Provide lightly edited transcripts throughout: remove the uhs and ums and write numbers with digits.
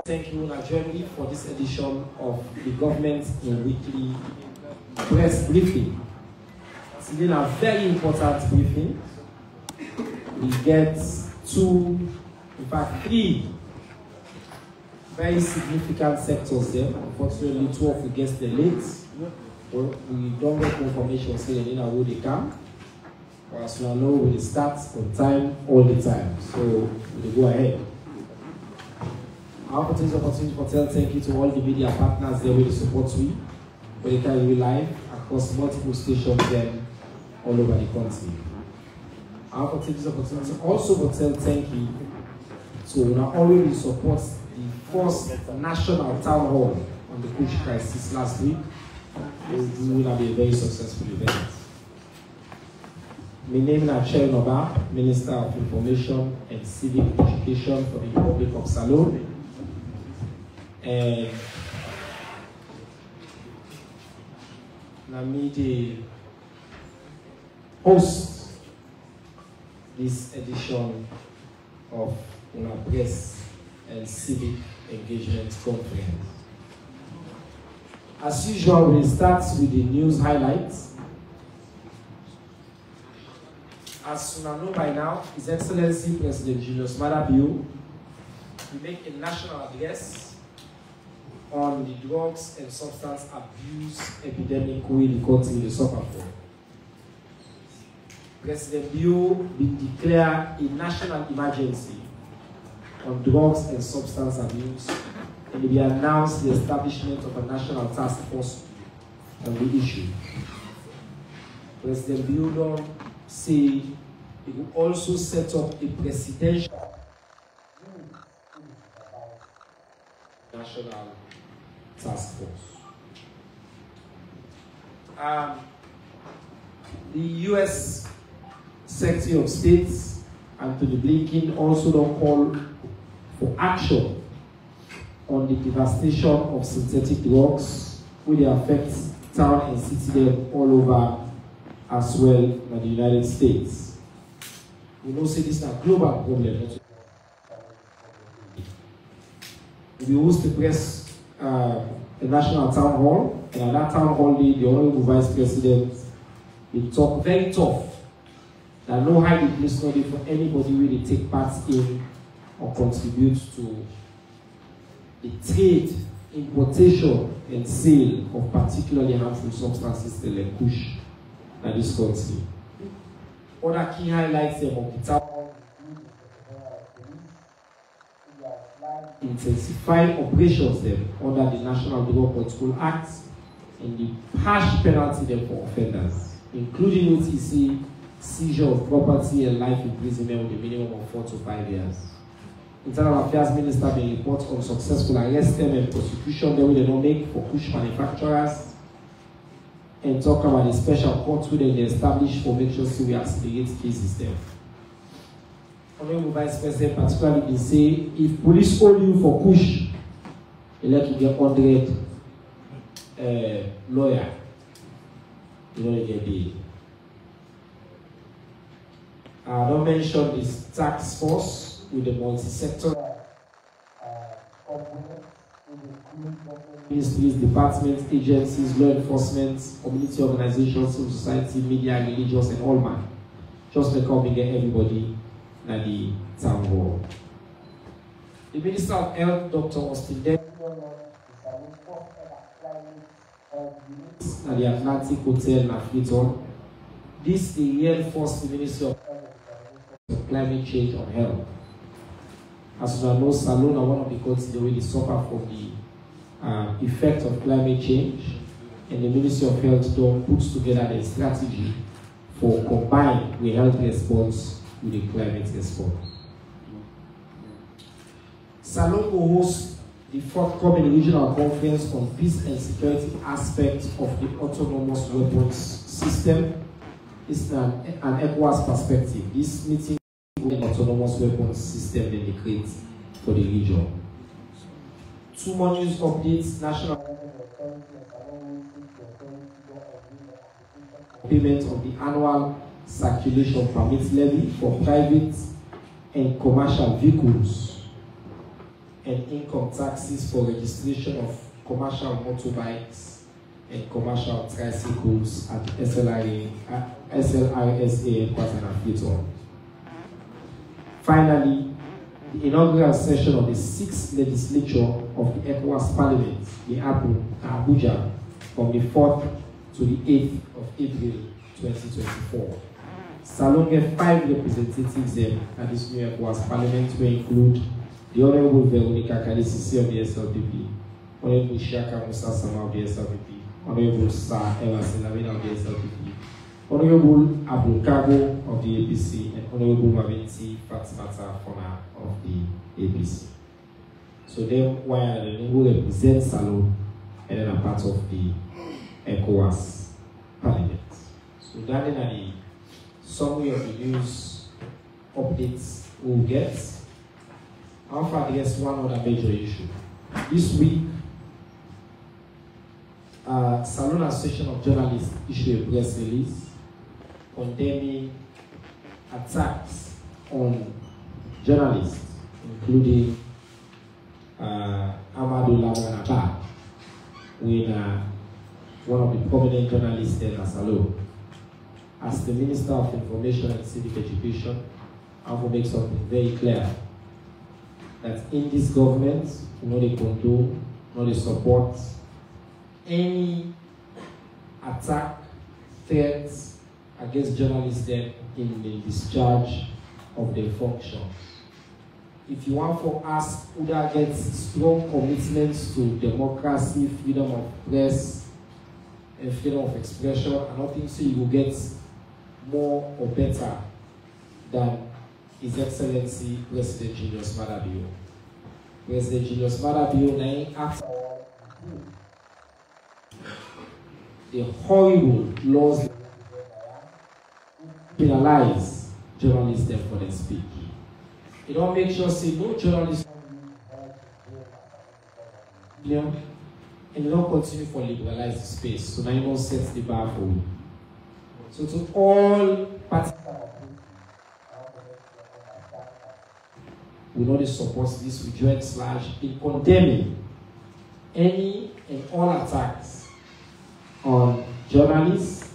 Thank you, Najemi, for this edition of the Government in Weekly Press Briefing. It's been a very important briefing. We get three very significant sectors there. Unfortunately, two of the guests are late. Well, we don't get information saying they know where they come. But as you know, we start on time all the time. So we go ahead. I want to take this opportunity to tell thank you to all the media partners there with the support we, where they carry live across multiple stations then all over the country. I want to take this opportunity also to tell thank you to already support the first national town hall on the Kush crisis last week. It will be a very successful event. My name is Chair Noba, Minister of Information and Civic Education for the Republic of Salone. And I'm the host this edition of Press and Civic Engagement Conference. As usual, we'll start with the news highlights. As you know by now, His Excellency President Julius Maada Bio will make a national address on the drugs and substance abuse epidemic we the country will suffer from. President Bio will declare a national emergency on drugs and substance abuse, and he will announce the establishment of a national task force on the issue. President Bio say he will also set up a presidential national task force. The U.S. Secretary of State, Anthony Blinken, also don't call for action on the devastation of synthetic drugs, which affect town and city all over as well in the United States. We know say this is a global problem. We host the press a national town hall, and at that town hall, the Honorable Vice President will talk very tough that no hiding place no for anybody really take part in or contribute to the trade, importation, and sale of particularly harmful substances like Kush in this country. Other key highlights of the town hall intensifying operations under the National Drug Control Act and the harsh penalty for offenders, including OTC, seizure of property and life imprisonment with a minimum of 4 to 5 years. Internal Affairs Minister may report on successful arrest and prosecution that they don't make for Kush manufacturers, and talk about the special court where they established for make sure we accelerate cases there. Honorable Vice President particularly they say if police hold you for Kush, they let you get 100 lawyer. You don't get paid. I don't mention this task force with the multi-sector ministries, departments, agencies, law enforcement, community organizations, civil society, media, religious, and all man. Just to come and get everybody at the town hall. The Minister of Health, Dr. Austin Depp, at the Atlantic Hotel in Freetown. This is the reinforced the Ministry of Climate Change on Health. As you know, Salone are one of the countries that really suffer from the effect of climate change, and the Ministry of Health puts together a strategy for combined with health response with the climate response. Salone will host the forthcoming regional conference on peace and security aspects of the autonomous weapons system. It's an ECOWAS perspective. This meeting will be the autonomous weapons system that they create for the region. 2 more news updates. National payment of the annual circulation permit levy for private and commercial vehicles. and income taxes for registration of commercial motorbikes and commercial tricycles at SLRSA headquarters and Freetown. Finally, the inaugural session of the 6th legislature of the ECOWAS Parliament in Abuja from the 4th to the 8th of April 2024. Salon gave 5 representatives at this new ECOWAS Parliament, to include the Honorable Veronica Kadisisi of the SLPP, Honorable Shaka Musa Sama of the SLPP, Honorable Sir Emerson Lamina of the SLPP, Honorable Abdul Kago of the APC, and Honorable Mabinti Fatimata Fona of the APC. So then, while the who represent Salon and then a part of the ECOWAS Parliament. So that is the summary of the news updates we'll get. I'll address one other major issue. This week, Salon Association of Journalists issued a press release condemning attacks on journalists, including Amadou Lawanaba, when one of the prominent journalists there at Salon. As the Minister of Information and Civic Education, I want to make something very clear, that in this government, they condone, they support any attack, threats against journalists then in the discharge of their functions. If you want for us who get strong commitments to democracy, freedom of press, and freedom of expression, I don't think so you will get more or better than His Excellency President Julius Maada Bio. President Julius Maada Bio now acts the horrible laws penalize journalists for their speak. It don't make sure say no journalists and they don't continue for liberalize the space. So now you don't set the bar for you. So to all parties, we know they support this, we join / in condemning any and all attacks on journalists,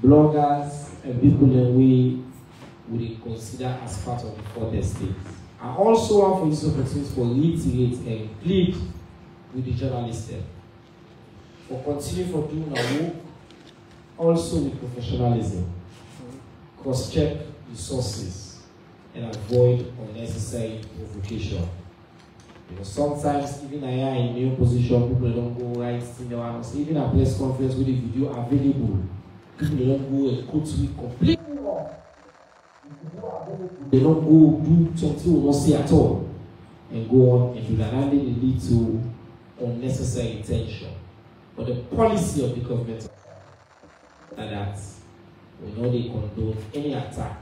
bloggers, and people that we would consider as part of the fourth estate. I also want for this opportunity to reiterate and plead with the journalists there for continue for doing our work, also with professionalism, cross-check the sources, and avoid unnecessary provocation. Because sometimes, even I am in new position, people don't go right in the one. Even a press conference with the video available, people don't go and quote it completely wrong. They don't go do something we don't see at all and go on and do that, and they lead to unnecessary tension. But the policy of the government that we know they condone any attack,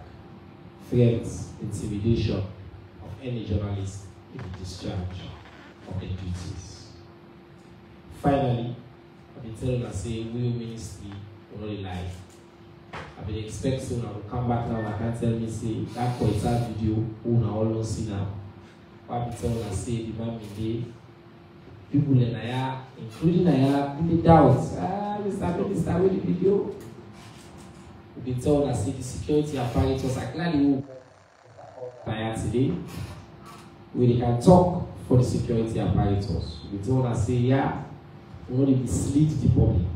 threats, intimidation of any journalist in the discharge of their duties. Finally, I've been telling us, say, we ministry will not lie. I've been expecting I will come back now and I can tell me, say, that Koita video, who now all see now. I've been telling us, say, the man day, people in Naya, including Naya, in the doubts. Mr. Minister, with the video. We've been told that the security apparatus are clearly today. We can talk for the security apparatus. We told us say, yeah, we want to mislead the public.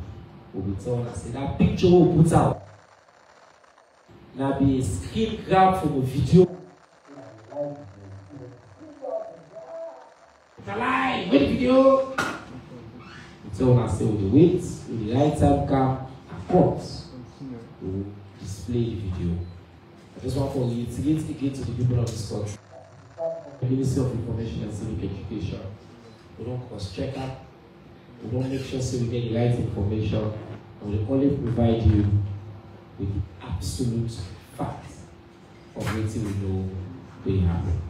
We told us say that picture we put out. Now be a screen grab from a video. It's a lie, wait the video. We told us say with the weight, with the right time cam, and courts. To display the video. I just want to reiterate again to the people of this country. The Ministry of Information and Civic Education. We don't cross-check up. We don't make sure so we get the right information. And we only provide you with the absolute facts of what we know will happen.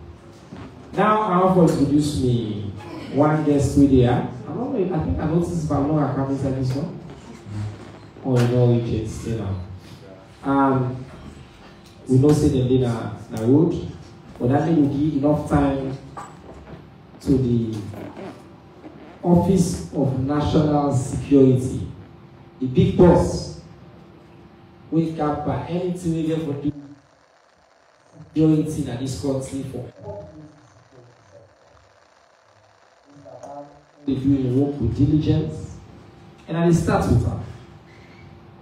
Now I want to introduce me one guest with here. I think I noticed if I'm not coming to this one. Oh, you know, Richard, stay now. We don't say them in a road, but that will give enough time to the Office of National Security, the big boss, we can't buy anything we get for the security in this country for. They do the work with diligence, and I start with her.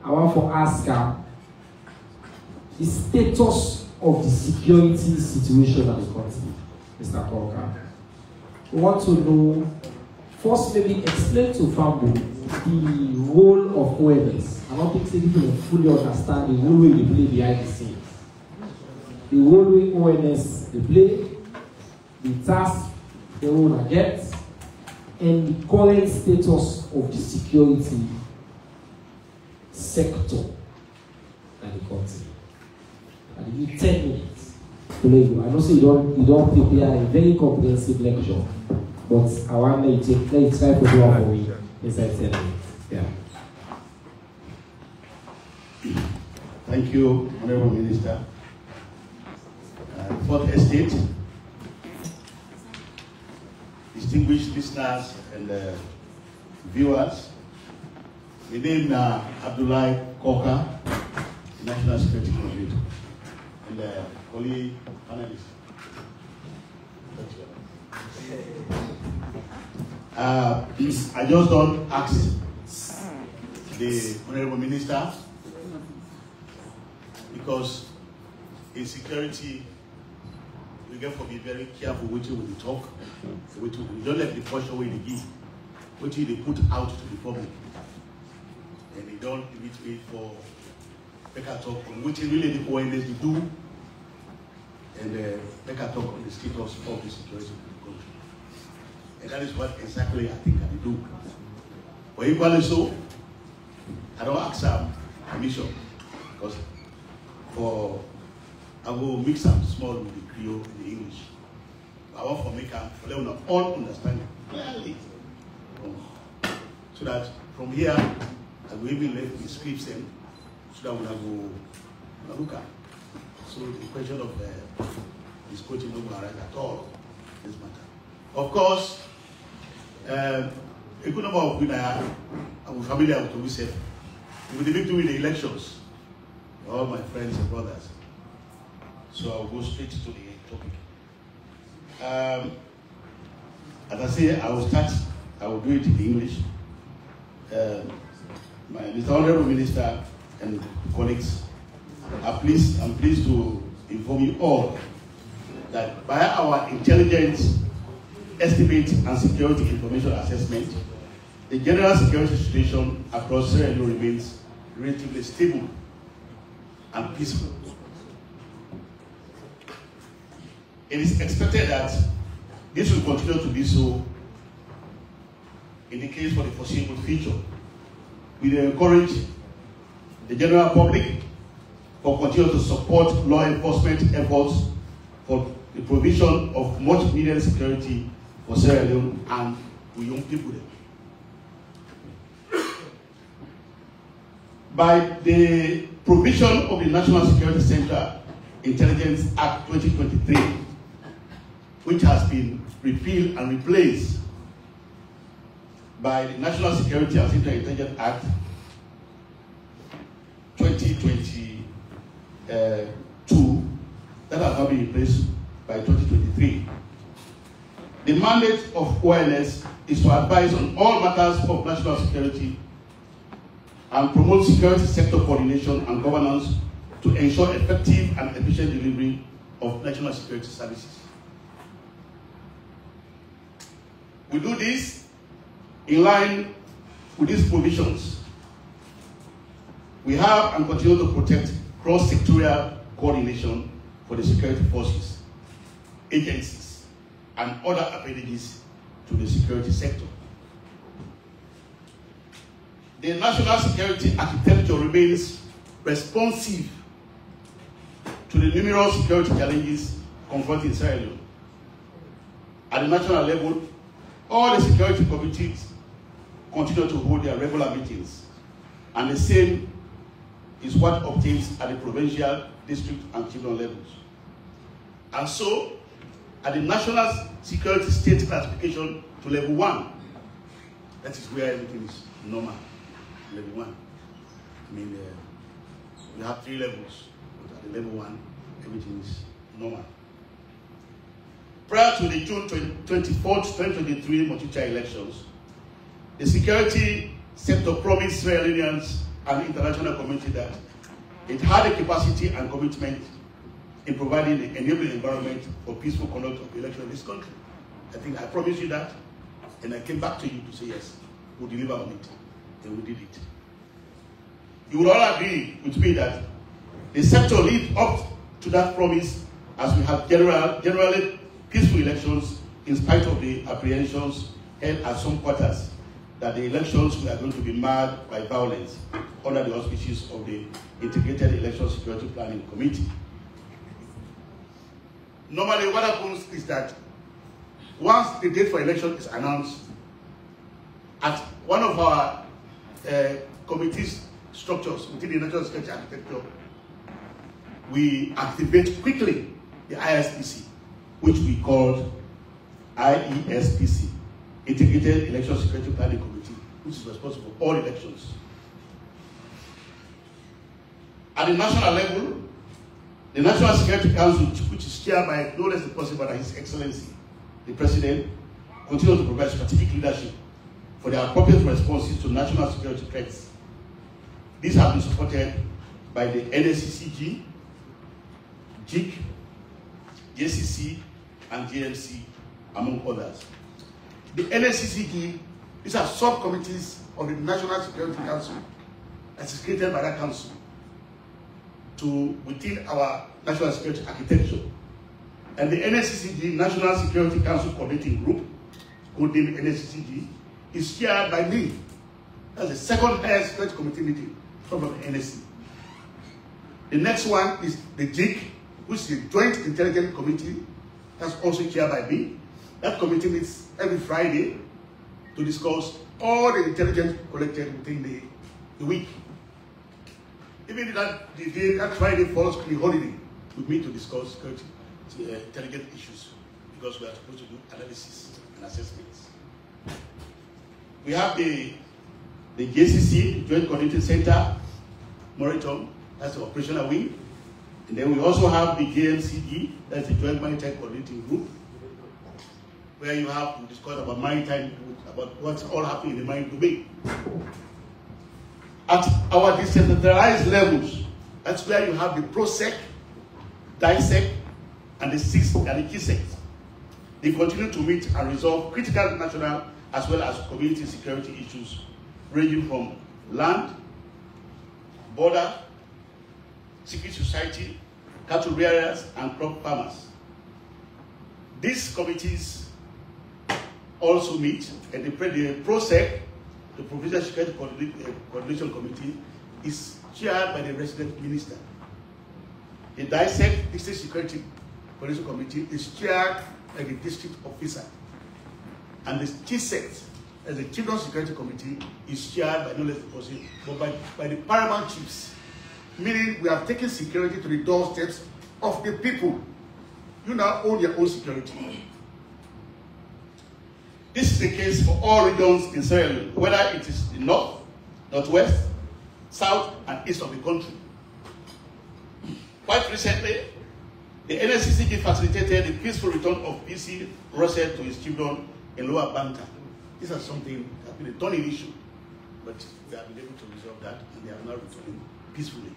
I want to ask her the status of the security situation in the country, Mr. Korka. We want to know, first maybe explain to Fambo the role of ONS. I don't think people fully understand the role they play behind the scenes. The role ONS they play, the task they want to get, and the current status of the security sector in the country. I give you 10 minutes to let you. I know you don't prepare a very comprehensive lecture, but I want you to try to do it for me inside 10 minutes. Yeah. Thank you, Honorable Minister. Fourth Estate, distinguished listeners and viewers, my name is Abdullahi Korka, National Security Coordinator, and colleague panelist. I just don't ask the Honorable Minister, because in security, we get to be very careful which way we talk. We don't let the portion way they give, which they put out to the public. And they don't wait for make a talk on which really the ONS they do, and make a talk on the status of the security of the country. And that is what exactly I think they do. But equally so, I don't ask them permission, because I will mix them small with the Creole and the English. I want to make them for them all understand clearly. So that from here, I will even let the scripts in, so that we will look at. So the question of this coaching will not arise at all in this matter. Of course, a good number of people are familiar with what we said. We did during the elections, all my friends and brothers. So I'll go straight to the topic. As I say, I will do it in English. Mr. Honorable Minister and colleagues, I'm pleased to inform you all that by our intelligence estimate and security information assessment, the general security situation across Sierra Leone remains relatively stable and peaceful. It is expected that this will continue to be so in the case for the foreseeable future. We encourage the general public to continue to support law enforcement efforts for the provision of much needed security for Sierra Leone and the young people there. By the provision of the National Security Center Intelligence Act 2023, which has been repealed and replaced by the National Security and Center Intelligence Act 2022, that has now been replaced by 2023. The mandate of ONS is to advise on all matters of national security and promote security sector coordination and governance to ensure effective and efficient delivery of national security services. We do this in line with these provisions. We have and continue to protect cross-sectorial coordination for the security forces, agencies, and other appendages to the security sector. The national security architecture remains responsive to the numerous security challenges confronting Sierra Leone. At the national level, all the security committees continue to hold their regular meetings, and the same is what obtains at the provincial, district, and regional levels. And so, at the National Security State Classification to level 1. That is where everything is normal. Level 1. I mean, you have 3 levels, but at the level 1, everything is normal. Prior to the June 24th, 2023 Mochicha elections, the security sector promised Sierra Leoneans and the international community that it had the capacity and commitment in providing the enabling environment for peaceful conduct of election in this country. I think I promised you that, and I came back to you to say yes, we'll deliver on it, and we did it. You would all agree with me that the sector lived up to that promise as we have generally peaceful elections in spite of the apprehensions held at some quarters that the elections were going to be marred by violence under the auspices of the Integrated Election Security Planning Committee. Normally what happens is that once the date for election is announced, at one of our committee's structures within the National Security Architecture, we activate quickly the ISPC, which we called IESPC, Integrated Election Security Planning Committee, which is responsible for all elections. At the national level, the National Security Council, which is chaired by no less possible than His Excellency, the President, continues to provide strategic leadership for the appropriate responses to national security threats. These have been supported by the NSCCG, JIC, JCC, and JMC, among others. The NSCCG, these are subcommittees of the National Security Council that is created by that council to within our national security architecture. And the NSCCG, National Security Council Coordinating Group, codenamed NSCCG, is chaired by me. That's the second highest security committee meeting from the NSC. The next one is the JIC, which is the Joint Intelligence Committee. That's also chaired by me. That committee meets every Friday to discuss all the intelligence collected within the week. Even that the day that Friday falls on the holiday, we meet to discuss security intelligence issues because we are supposed to do analysis and assessments. We have the JCC, Joint Coordinating Center, Moriton, that's the operational wing. And then we also have the JMCG, that's the Joint Maritime Coordinating Group, where you have to discuss about maritime, about what's all happening in the marine domain. At our decentralized levels, that's where you have the PROSEC, DISEC, and the KISEC. They continue to meet and resolve critical national as well as community security issues ranging from land, border, secret society, cattle rearers, and crop farmers. These committees also meet, and the PROSEC, the Provincial Security Coordination Committee, is chaired by the resident minister. The DISEC, District Security Coordination Committee, is chaired by the district officer. And the KISEC, as the Children's Security Committee, is chaired by no less person, but by the paramount chiefs. Meaning we have taken security to the doorsteps of the people. You now own your own security. This is the case for all regions in Sierra Leone, whether it is the north, northwest, south, and east of the country. Quite recently, the NSCCG facilitated the peaceful return of PC Russell to his children in Lower Banta. This is something that has been a thorny issue, but we have been able to resolve that, and they are now returning peacefully.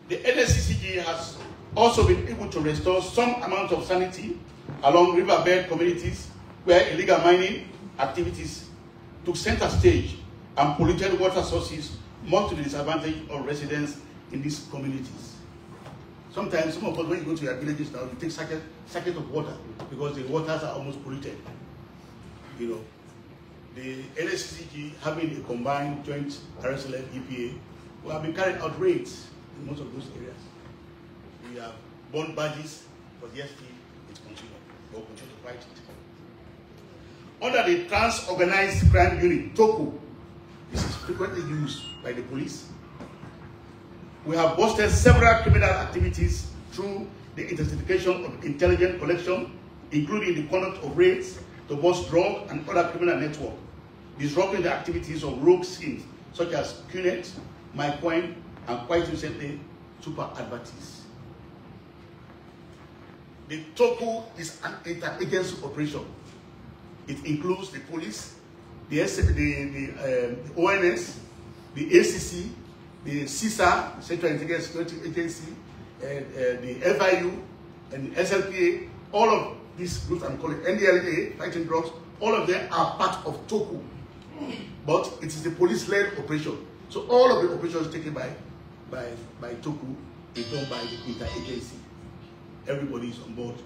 The NSCCG has also been able to restore some amount of sanity along riverbed communities where illegal mining activities took center stage and polluted water sources, much to the disadvantage of residents in these communities. Sometimes, some of us, when you go to your villages now, you take sachet of water because the waters are almost polluted. You know, the NSCCG having a combined joint RSLF EPA, we have been carrying out raids in most of those areas. We have burned badges, but yes, it's continuing. We'll continue to fight it. Under the Trans-Organized Crime Unit, TOCO, this is frequently used by the police. We have busted several criminal activities through the intensification of intelligence collection, including the conduct of raids to bust drug and other criminal networks, disrupting the activities of rogue schemes such as QNet, MyCoin, and quite recently, Super Advertise. The TOKU is an interagency operation. It includes the police, the ONS, the ACC, the CISA, Central Integrated Security Agency, the FIU, and the SLPA. All of these groups, I'm calling NDLA, fighting drugs, all of them are part of TOKU. But it is the police-led operation. So all of the operations taken by TOKU is done by the interagency. Everybody is on board to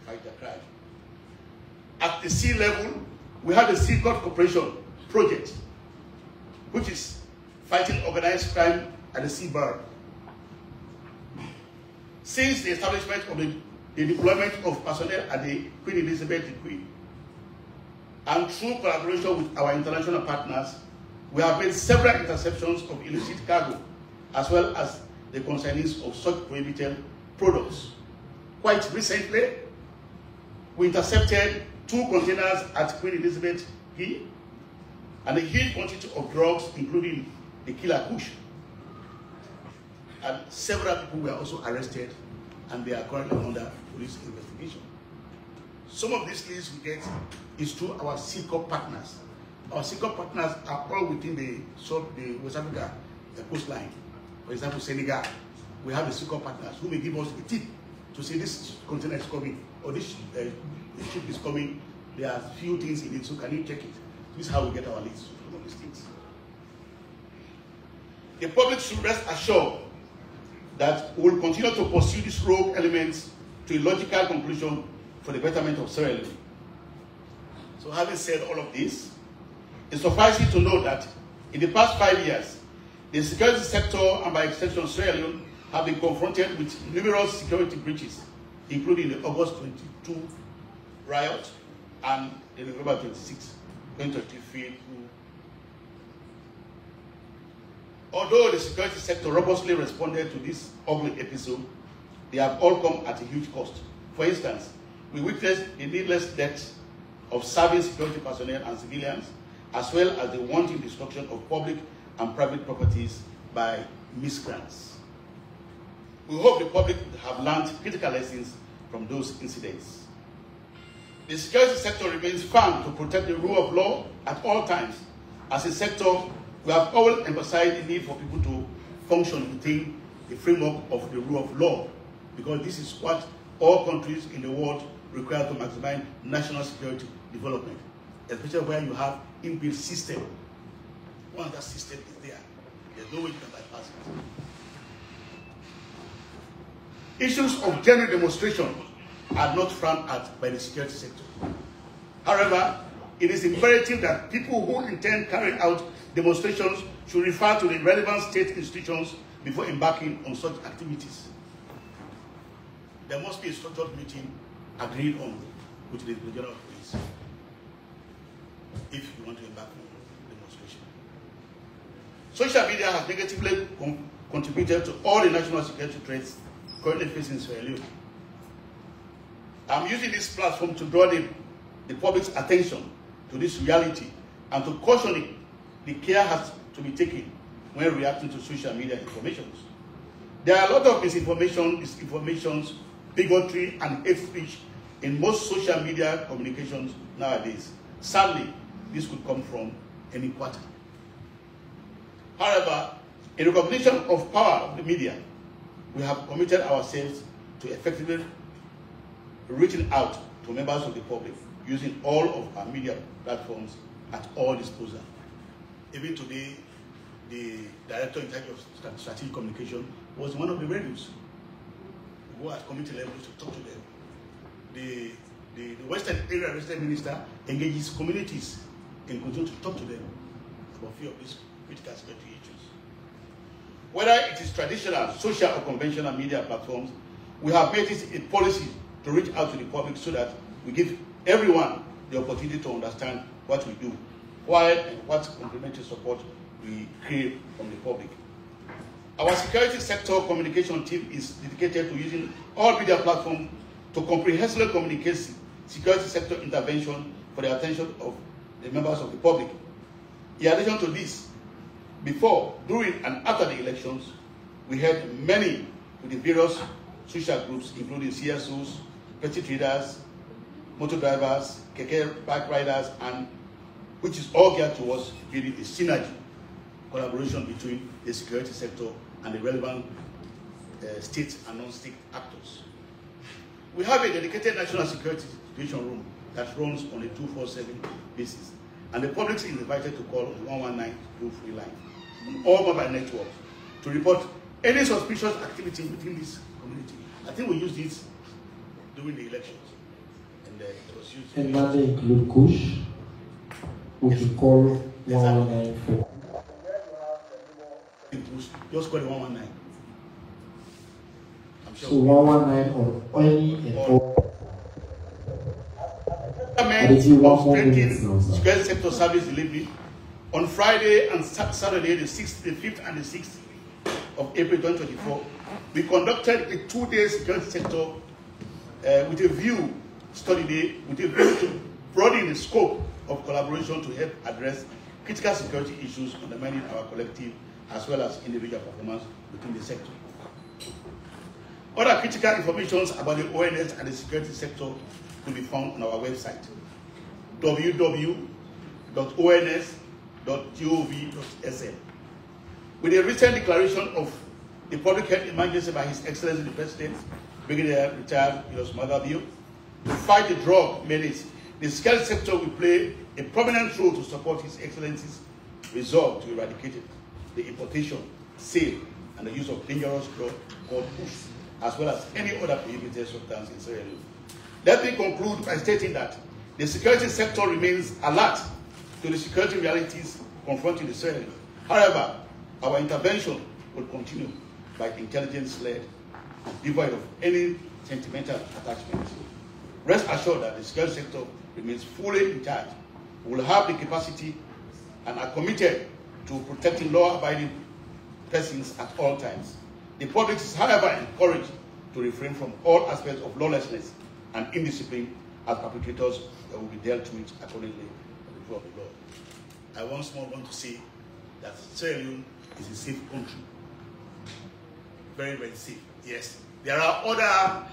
fight the crime. At the sea level, we have the Civic Cooperation Project, which is fighting organized crime at the sea bar. Since the establishment of the deployment of personnel at the Queen Elizabeth Decree, and through collaboration with our international partners, we have made several interceptions of illicit cargo, as well as the consignees of such prohibited products. Quite recently, we intercepted 2 containers at Queen Elizabeth Quay and a huge quantity of drugs, including the killer Kush. And several people were also arrested, and they are currently under police investigation. Some of these leads we get is through our CICOP partners. Our CICOP partners are all within the West Africa coastline. For example, Senegal, we have the CICOP partners who may give us a tip to say this container is coming, or this ship is coming. There are few things in it, so can you check it? This is how we get our leads from these things. The public should rest assured that we will continue to pursue these rogue elements to a logical conclusion for the betterment of Sierra Leone. So having said all of this, it suffices to know that in the past 5 years, the security sector, and by extension Sierra Leone, have been confronted with numerous security breaches, including the August 22 riot and the November 26, 2023. Although the security sector robustly responded to this ugly episode, they have all come at a huge cost. For instance, we witnessed the needless deaths of serving security personnel and civilians, as well as the wanton destruction of public and private properties by miscreants. We hope the public have learned critical lessons from those incidents. The security sector remains firm to protect the rule of law at all times. As a sector, we have always emphasized the need for people to function within the framework of the rule of law, because this is what all countries in the world require to maximize national security development, especially where you have inbuilt system. Once that system is there, there's no way you can bypass it. Issues of genuine demonstration are not frowned at by the security sector. However, it is imperative that people who intend carrying out demonstrations should refer to the relevant state institutions before embarking on such activities. There must be a structured meeting agreed on with the General Police if you want to embark on demonstration. Social media has negatively contributed to all the national security threats currently facing Sierra Leone. I'm using this platform to draw the public's attention to this reality and to caution the care has to be taken when reacting to social media informations. There are a lot of misinformations, bigotry, and hate speech in most social media communications nowadays. Sadly, this could come from any quarter. However, in recognition of power of the media, we have committed ourselves to effectively reaching out to members of the public using all of our media platforms at all disposal. Even today, the director in charge of strategic communication was one of the radios who at committee level to talk to them. The Western Area Resident Minister engages communities and continues to talk to them about few of these critical security issues. Whether it is traditional, social, or conventional media platforms, we have made it a policy to reach out to the public so that we give everyone the opportunity to understand what we do, while and what complementary support we crave from the public. Our security sector communication team is dedicated to using all media platforms to comprehensively communicate security sector intervention for the attention of the members of the public. In addition to this, before, during, and after the elections, we had many with the various social groups, including CSOs, petty traders, motor drivers, keke bike riders, and which is all geared towards building a synergy collaboration between the security sector and the relevant state and non-state actors. We have a dedicated national security situation room that runs on a 247 basis, and the public is invited to call on 119 toll-free line on all mobile networks to report any suspicious activity within this community. I think we used this during the elections, and it was used. And that include Kush, which we call 1194. Just call it 119. I'm sure. So 119 or any and all. Of strengthening security sector service delivery on Friday and Saturday, the 6th, the 5th, and the 6th of April 2024, we conducted a 2-day security sector with a view study day, with a view to broaden the scope of collaboration to help address critical security issues undermining our collective as well as individual performance within the sector. Other critical information about the ONS and the security sector will be found on our website, www.ons.gov.sm. With a recent declaration of the public health emergency by His Excellency the President, Brigadier Retired Julius Magadbio, to fight the drug menace, the security sector will play a prominent role to support His Excellency's resolve to eradicate the importation, sale, and the use of dangerous drug called push, as well as any other prohibited substance in Sierra Leone. Let me conclude by stating that the security sector remains alert to the security realities confronting the Sierra Leone. However, our intervention will continue by intelligence-led, devoid of any sentimental attachment. Rest assured that the security sector remains fully in charge. We will have the capacity and are committed to protecting law-abiding persons at all times. The public is, however, encouraged to refrain from all aspects of lawlessness and indiscipline, as perpetrators will be dealt with accordingly before the law. I once more want to say that Sierra Leone is a safe country. Very, very safe. Yes. There are other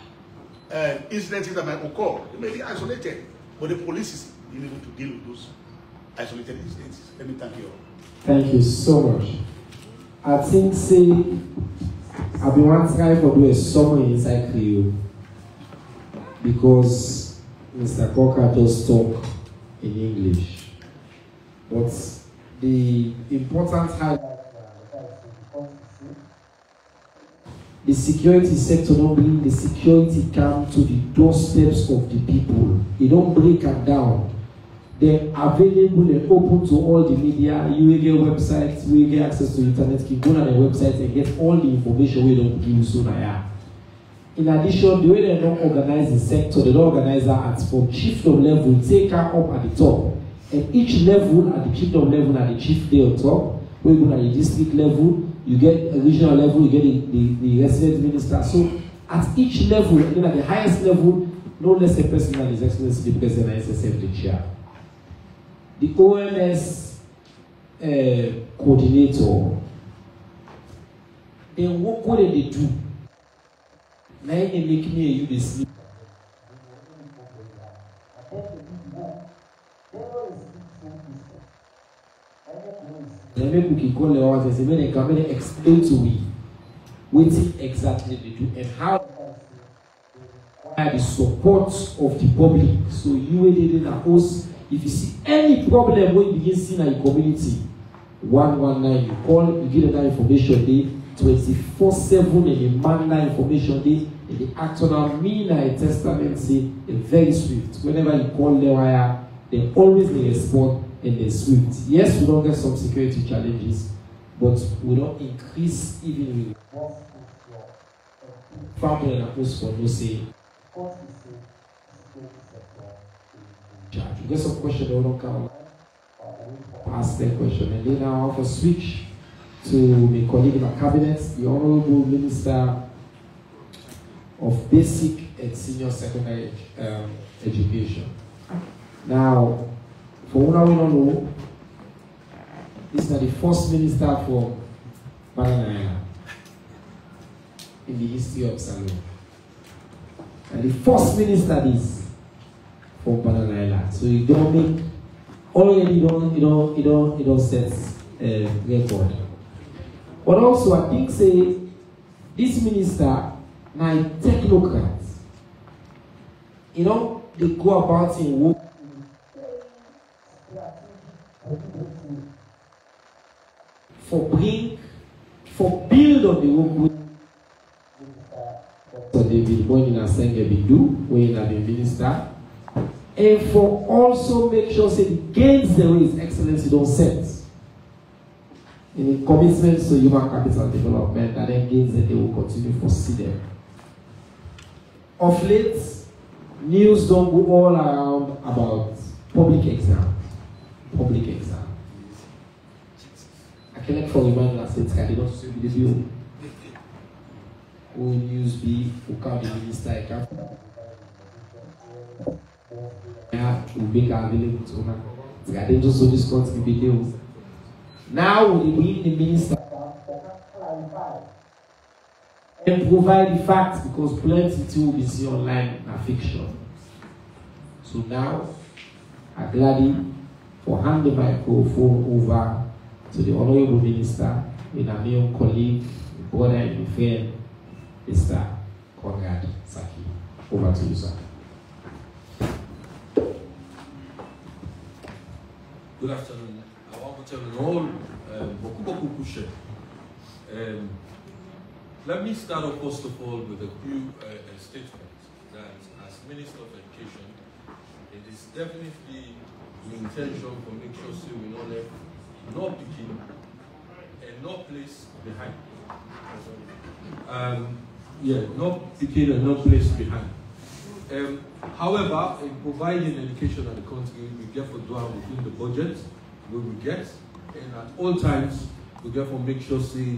incidents that might occur. They may be isolated, but the police is being able to deal with those isolated incidents. Let me thank you all. Thank you so much. I think, say, I've been one trying to do a summary inside Creole because Mr. Coker just talk in English. But the important highlight, the security sector don't bring the security come to the doorsteps of the people. They don't break them down. They're available and open to all the media. You will get websites, you will get access to internet. You can go on the website and get all the information we don't give you so now. In addition, the way they don't organize the sector, they don't organize that from chiefdom level, take her up at the top. And each level at the chiefdom level and the chief day on top, we go at the district level, you get a regional level, you get the resident minister. So at each level, and then at the highest level, no less a person than His Excellency the President and SSF the chair. The ONS coordinator, then what did they do? Now they make me you the sleep. Then maybe we can call the ones and say, when they come and explain to me what exactly they do and how the support of the public. So you in a host. If you see any problem when you begin seeing in your community, 119, you call, you get that information day, 24/7, and you man that information day, and the actual mean and testament say, very swift. Whenever you call the wire, they always respond and they're swift. Yes, we don't get some security challenges, but we don't increase even with family and post for no say. You get some question, they don't come ask that question, and then I'll have a switch to my colleague in my cabinet, the Honorable Minister of Basic and Senior Secondary Education. Now, for one we don't know, this is the first minister for Banana in the history of Salon. And the first minister is for Banana Island. So you don't make already you don't set a record. But also I think say this minister now technocrats. You know, they go about in work for build on the work so David when in a Senge do when a minister, and for also make sure say the gains there is excellency don't set in the commitments to human capital development, and then gains that they will continue to foresee them. Of late, news don't go all around about public exams. Public exams. I cannot for remind that since I did not see the video. Who news be, who can the minister, I can't. Yeah, to make available to her. I didn't just so this country video. Now we bring the minister and provide the facts because plenty too will see online na fiction. So now I'm glad for handing the microphone over to the Honorable Minister, with a new colleague, brother and friend, Mr. Conrad Saki. Over to you, sir. Good afternoon. I want to tell you all, beaucoup couché. Let me start off first of all with a few statements that as Minister of Education, it is definitely the intention to make sure so we don't let no picking and no place behind. No picking and no place behind. However, in providing education in the country, we get for doing within the budget we will get, and at all times we get for make sure say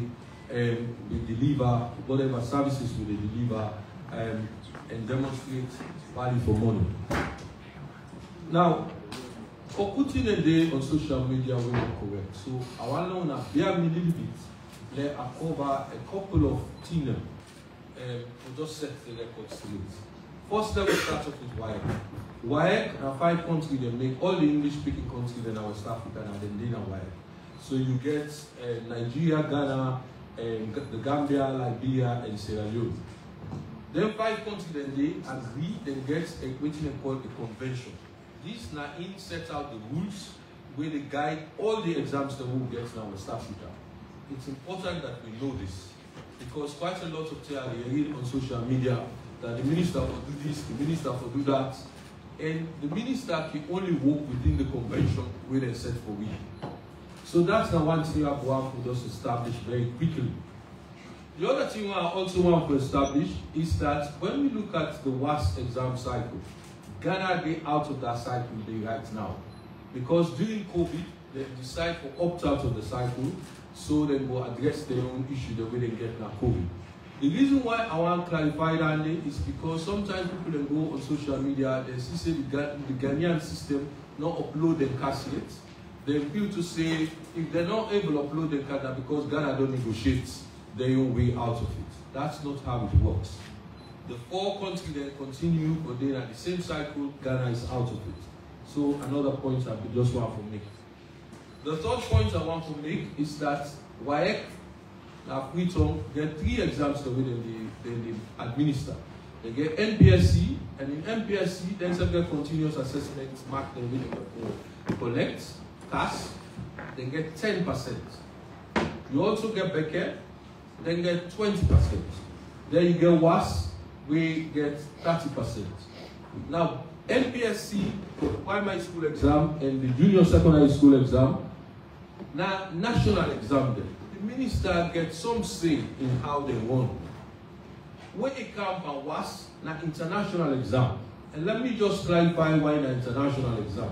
we deliver whatever services we deliver and demonstrate value for money. Now, for putting a day on social media, we are correct. So I want to bear me a little bit. Let I cover a couple of things to just set the record straight. First, let me start off with WAEC. WAEC are 5 countries that make all the English-speaking countries in our West Africa and then in WAEC. So you get Nigeria, Ghana, the Gambia, Liberia, and Sierra Leone. Then 5 countries then they agree, then get what they call a convention. This now in set out the rules where they guide all the exams that we will get now in West Africa. It's important that we know this because quite a lot of theory read on social media that the minister will do this, the minister will do that, and the minister can only work within the convention where they set for we. So that's the one thing I want to just establish very quickly. The other thing I also want to establish is that when we look at the WAS exam cycle, Ghana get out of that cycle right now. Because during COVID, they decide to opt out of the cycle so they will address their own issue the way they get now COVID. The reason why I want to clarify that is because sometimes people then go on social media, they see the Ghanaian system not upload them cassettes. They feel to say if they're not able to upload their card because Ghana don't negotiate their own way out of it. That's not how it works. The 4 countries that continue, but then at the same cycle, Ghana is out of it. So another point I just want to make. The third point I want to make is that WAEC, Afriton, get 3 exams the way they administer. They get NPSC, and in NPSC, then they get continuous assessment, mark the way they collect, CAS, they get 10%. You also get Becker, then get 20%. Then you get WAS, we get 30%. Now, NPSC, the primary school exam and the junior secondary school exam, now national exam then. The minister gets some say in how they run. When it comes and WAS, now international exam. And let me just clarify why the international exam.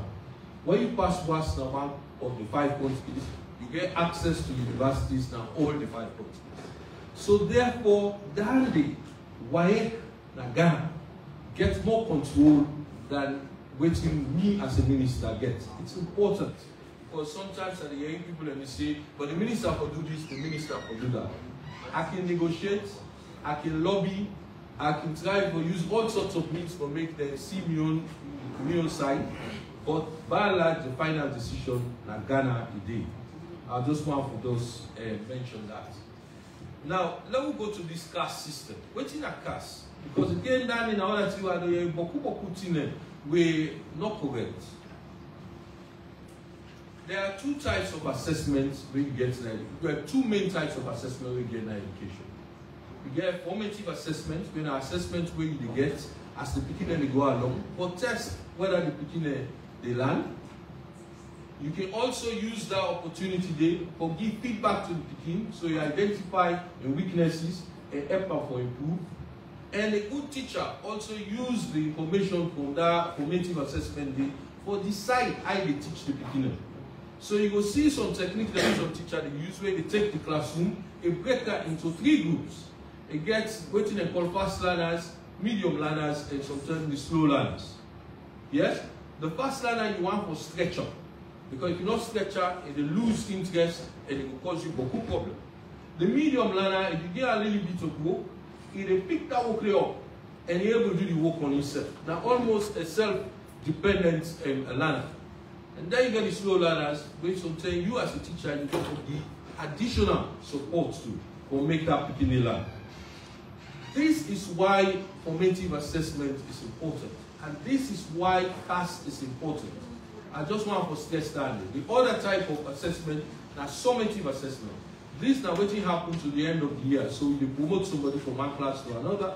When you pass WAS now one of the 5 countries, You get access to universities now, all the 5 continents. So therefore, Dande, WAEC, Ghana get more control than waiting me as a minister gets. It's important. Because sometimes at the young people and they say, but the minister will do this, the minister will do that. I can negotiate, I can lobby, I can try to use all sorts of means to make them see me on side. But by and large, the final decision, like Ghana, it did. I just want for those mention that. Now, let me go to this caste system. What's in a caste? Because again, that in order to we're not correct. There are 2 types of assessments when you get an education. There are 2 main types of assessment when you get an education. You get formative assessment, when an assessment where you get as the beginner they go along, or test whether the beginner they learn. You can also use that opportunity there for give feedback to the beginner, so you identify the weaknesses and help them for improve. And a good teacher also use the information from that formative assessment day for decide how they teach the beginner. So you will see some techniques that some teacher they use where they take the classroom, they break that into 3 groups. It gets what they call fast learners, medium learners, and sometimes the slow learners. Yes? The fast learner you want for stretcher. Because if you not stretcher, it will lose interest and it will cause you beaucoup problem. The medium learner, if you get a little bit of work, it will pick that work up and you're able to do the work on yourself. Now almost a self-dependent learner. And then you get the slow learners, where sometimes you as a teacher, you get to give additional support to make that beginning learn. This is why formative assessment is important. And this is why caste is important. I just want to stress that. The other type of assessment, is summative assessment. This now what happens to the end of the year. So you promote somebody from one class to another.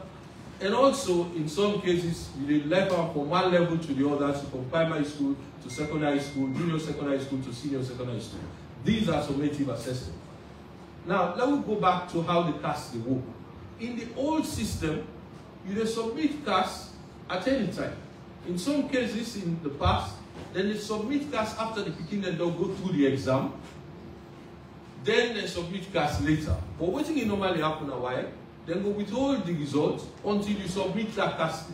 And also, in some cases, you level from one level to the other, so from primary school to secondary school, junior secondary school to senior secondary school. These are summative assessments. Now, let me go back to how the caste work. In the old system, you submit caste at any time. In some cases, in the past, then they submit caste after the beginning and they'll go through the exam. Then they submit caste later. But what thing normally happen a while, then go withhold the results until you submit that caste.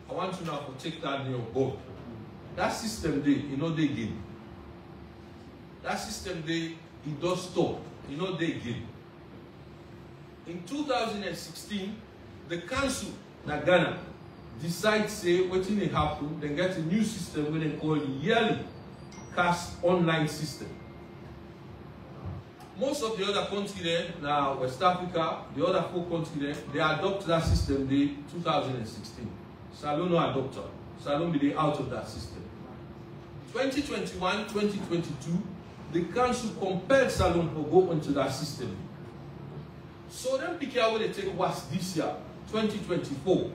I want you now to take that in your board. That system there, you know they gain. That system there, it does stop. You know they gain. In 2016, the council in Ghana decide say what thing happen, then get a new system where they call the yearly caste online system. Most of the other countries there, now West Africa, the other 4 countries there, they adopt that system in 2016. Salon no adopt it. Salon be out of that system. 2021, 2022, the council compelled Salon to go into that system. So then pick out what they take was this year, 2024.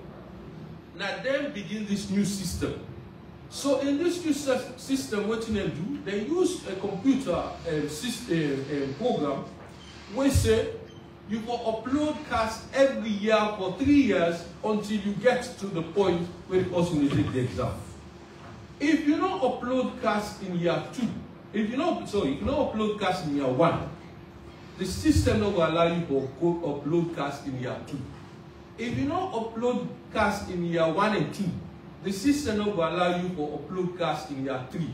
Now then begin this new system. So in this new system, what they do, they use a computer system program where say you will upload caste every year for 3 years until you get to the point where the person will take the exam. If you don't upload caste in year 2, if you don't upload caste in year 1, the system not will allow you to upload caste in year 2. If you don't upload caste in year 1 and 2, the system will allow you to upload caste in year 3.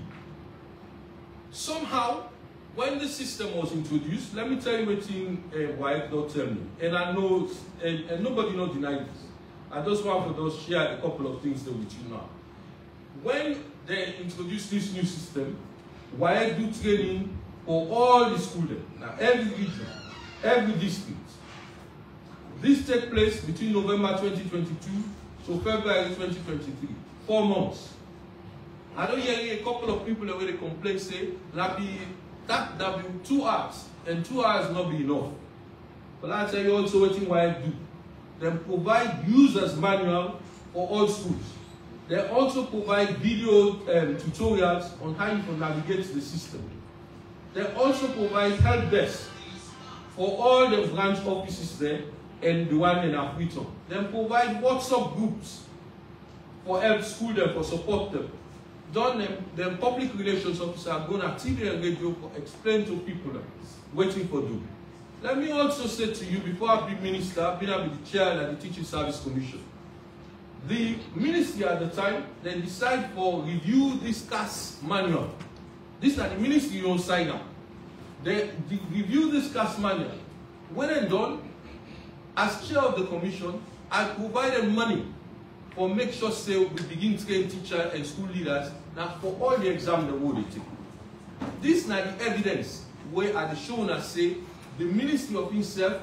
Somehow, when the system was introduced, let me tell you what WAEC don't tell me. And I know, and nobody not deny this. I just want to just share a couple of things with you now. When they introduced this new system, WAEC do training for all the students, now every region, every district. This takes place between November 2022 to February 2023, 4 months. I don't hear a couple of people where they complain, say, that be 2 hours, and 2 hours not be enough. But I tell you also what WAEC do. They provide users manual for all schools. They also provide video tutorials on how you can navigate the system. They also provide help desk for all the branch offices there and the one in Afriton. They provide WhatsApp groups for help school them, for support them. done the public relations officer go on TV and radio for explain to people waiting for do. Let me also say to you, before I be minister, I've been the chair of the Teaching Service Commission. The ministry at the time, then decide for review this CAS manual. This is the ministry you don't sign up. They review this CAS manual. When I'm done, as chair of the commission, I provided money for make sure say we begin train teachers and school leaders now for all the exams that will take. This is not the evidence where at the show and say the ministry of himself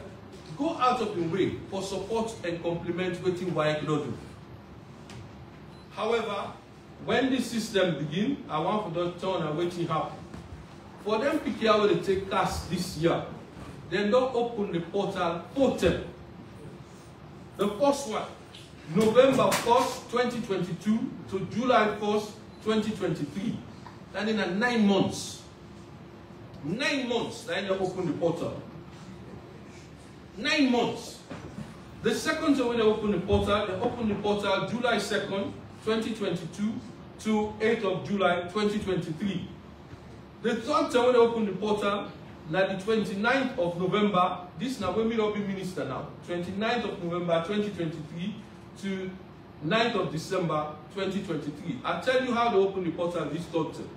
go out of the way for support and complement what WAEC not do. However, when this system begin, I want for them to turn and waiting happen. For them pick out where they take CAS this year, they don't open the portal for them. The first one, November 1st, 2022 to July 1st, 2023. That in 9 months. 9 months, then they open the portal. 9 months. The second time when they open the portal July 2nd, 2022 to 8th of July, 2023. The third time when they open the portal, now the 29th of November, this now when we will be minister now, 29th of November, 2023 to 9th of December, 2023. I'll tell you how they open the portal this third time.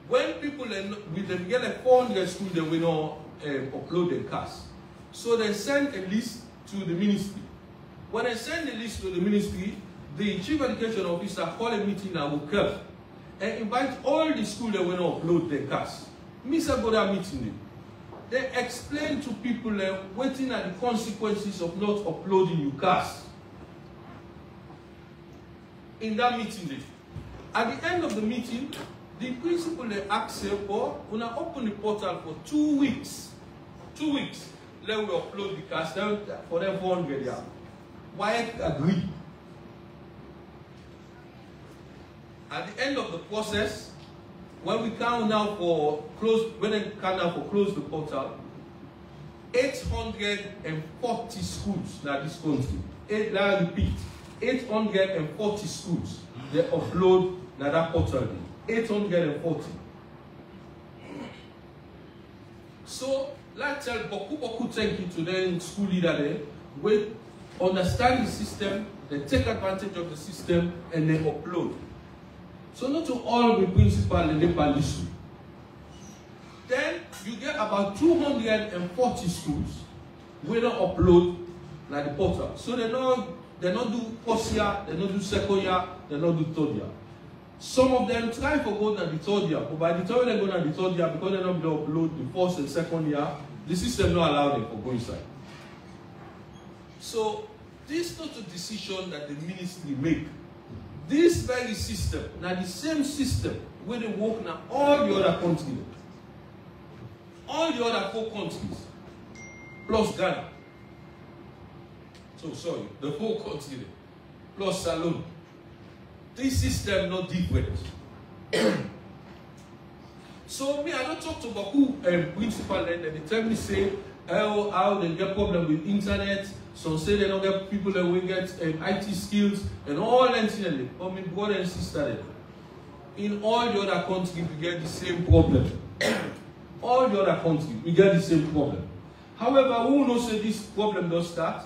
When people with them get like 400 schools, they will not upload their CAS. So they send a list to the ministry. When they send the list to the ministry, the chief education officer call a meeting and will come and invite all the schools that will not upload their CAS. Mr. Goda meeting them. They explain to people waiting at the consequences of not uploading your CAS. In that meeting, at the end of the meeting, the principal they asked for, when I open the portal for 2 weeks. 2 weeks. Let we upload the CAS for them 400 years. WAEC agreed. At the end of the process, when we count now for close, close the portal, 840 schools now this country. I repeat, 840 schools they upload now that portal. 840. So let's tell Boku thank you to the school leader there. We understand the system, they take advantage of the system and they upload. So not to all the principal in the Palisu. Then you get about 240 schools where they upload like the portal. So they not do first year, they not do second year, they not do third year. Some of them try to go to the third year, but by the time they go to the third year, because they not going to upload the first and second year, the system not allow them to go inside. So this is not a decision that the ministry make. This very system, now the same system where they work now all the other countries, all the other 4 countries, plus Ghana. So sorry, the 4 countries, plus Salone. This system not different. So me, I don't talk to Baku principal and they tell me say how they get problem with internet. Some say they don't get people that will get IT skills and all that. But my brother and sister, in all the other countries we get the same problem. All the other countries we get the same problem. However, who knows say this problem does start?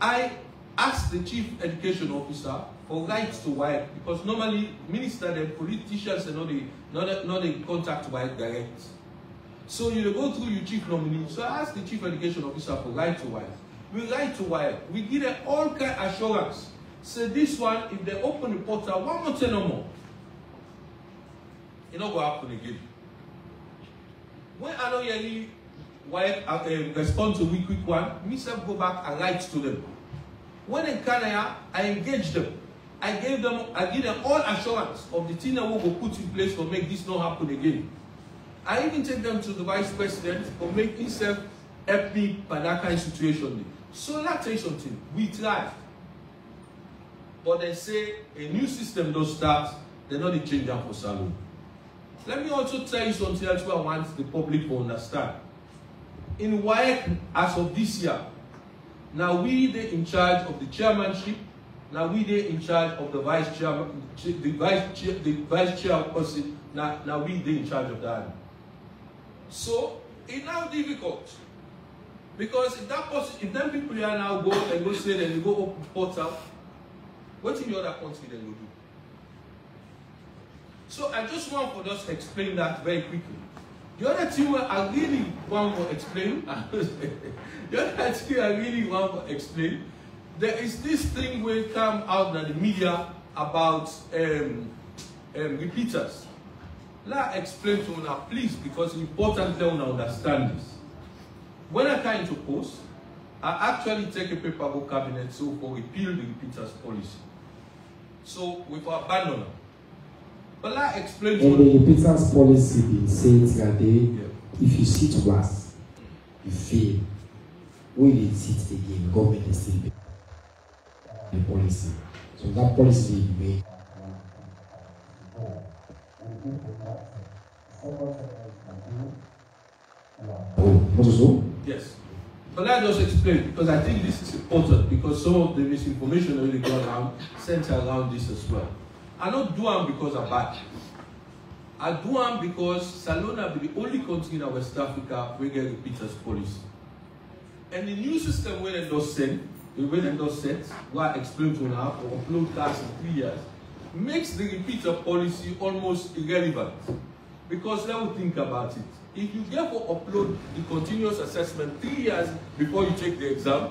I asked the chief education officer for rights to WAEC because normally ministers and politicians are not they contact WAEC direct. So you go through your chief nominee. So I asked the chief education officer for right to WAEC. We write to WAEC. We give them all kind of assurance. Say this one, if they open the portal, 1 month no more. It's not going to happen again. When I know you WAEC respond to we quick one, myself go back and write to them. When in Canada, I engage them. I give them all assurance of the thing that we will put in place to make this not happen again. I even take them to the vice president for make himself help me by that kind of situation. So let's tell you something. We try. But they say a new system does start, they're not the change up for Salone. Let me also tell you something else I want the public to understand. In WAEC, as of this year, now we are in charge of the chairmanship now we they in charge of the vice chairperson, now we they in charge of that. So it's now difficult. Because if that person, if them people here now go and go say that they go open portal, what in the other country they will do? So I just want for us to explain that very quickly. The other thing I really want to explain, there is this thing where it come out in the media about repeaters. Let me explain to you now, please, because it's important to understand this. When I come into post, I actually take a paper book cabinet so for repeal the repeaters policy. So we will abandon them. But I explain to you. And the repeaters policy says that if you sit once, you fail. When you sit again, government is still the policy. So that policy will be made. Yes. But let us explain, because I think this is important, because some of the misinformation already gone around, sent around this as well. I don't do them because I'm bad. I do them because Salona will be the only country in West Africa where get repeaters policy. And the new system where they don't send, the way they don't set, what I explained to now, or upload cars in 3 years, makes the repeater policy almost irrelevant. Because let me think about it. If you get to upload the continuous assessment 3 years before you take the exam,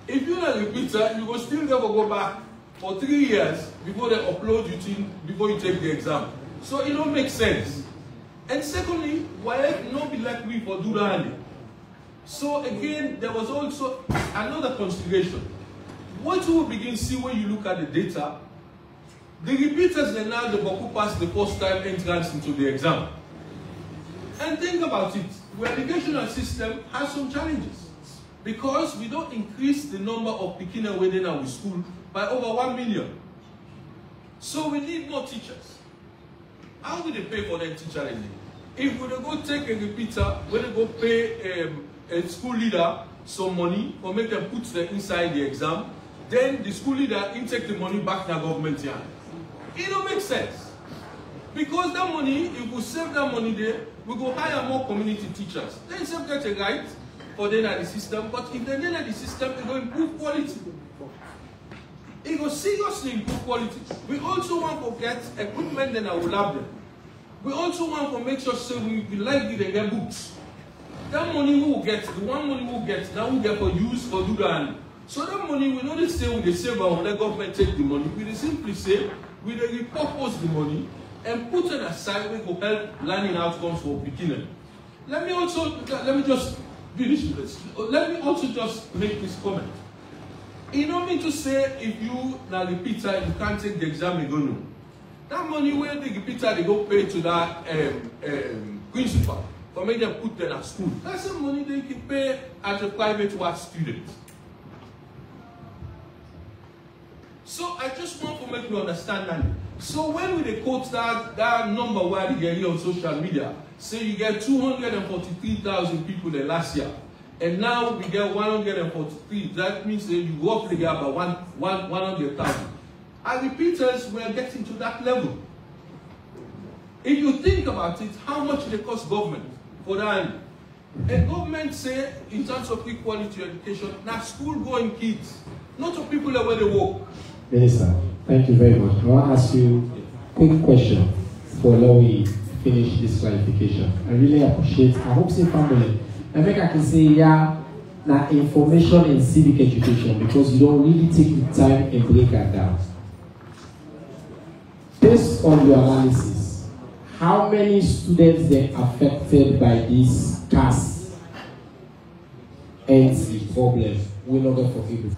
if you're a repeater, you will still never go back for 3 years before they upload you before you take the exam. So it don't make sense. And secondly, why not be like we for do that? So again, there was also another consideration. What you will begin to see when you look at the data, the repeaters are now the Boku pass the first time entrance into the exam. And think about it, the educational system has some challenges because we don't increase the number of Pekina within our school by over 1 million. So we need more teachers. How do they pay for their teacher ending? If we go take a repeater, we go pay a school leader some money or make them put them inside the exam, then the school leader can take the money back to the government here. It don't make sense. Because that money, if we save that money there, we go hire more community teachers. Then some get a right for them at the system, but if they at the system, it will improve quality. It will seriously improve quality. We also want to get equipment and our lab them. We also want to make sure so we like it and get books. That money we will get, the one money we will get, that we get for use for do that. So that money we don't say we save and let government take the money. We simply say we repurpose the money and put it aside we will help learning outcomes for beginners. Let me just finish with this. Let me also just make this comment. You don't mean to say if you now repeater you can't take the exam you go no. That money where the repeater they go pay to that principal for make them put them at school. That's the money they can pay as a private work student. So I just want to make you understand that. So when we quote that number where you get here on social media, say you get 243,000 people there last year, and now we get 143. That means that you roughly get about 100,000. Our repeaters were getting to that level. If you think about it, how much they cost government for that? And government say, in terms of equality education, now school-going kids, not of people that where they work. Minister, thank you very much. I want to ask you a quick question before we finish this clarification. I really appreciate, I hope say family. I think I can say, yeah, now information in civic education because you don't really take the time and break that down. Based on your analysis, how many students are affected by this CAS NC problem? We're not going to forgive it.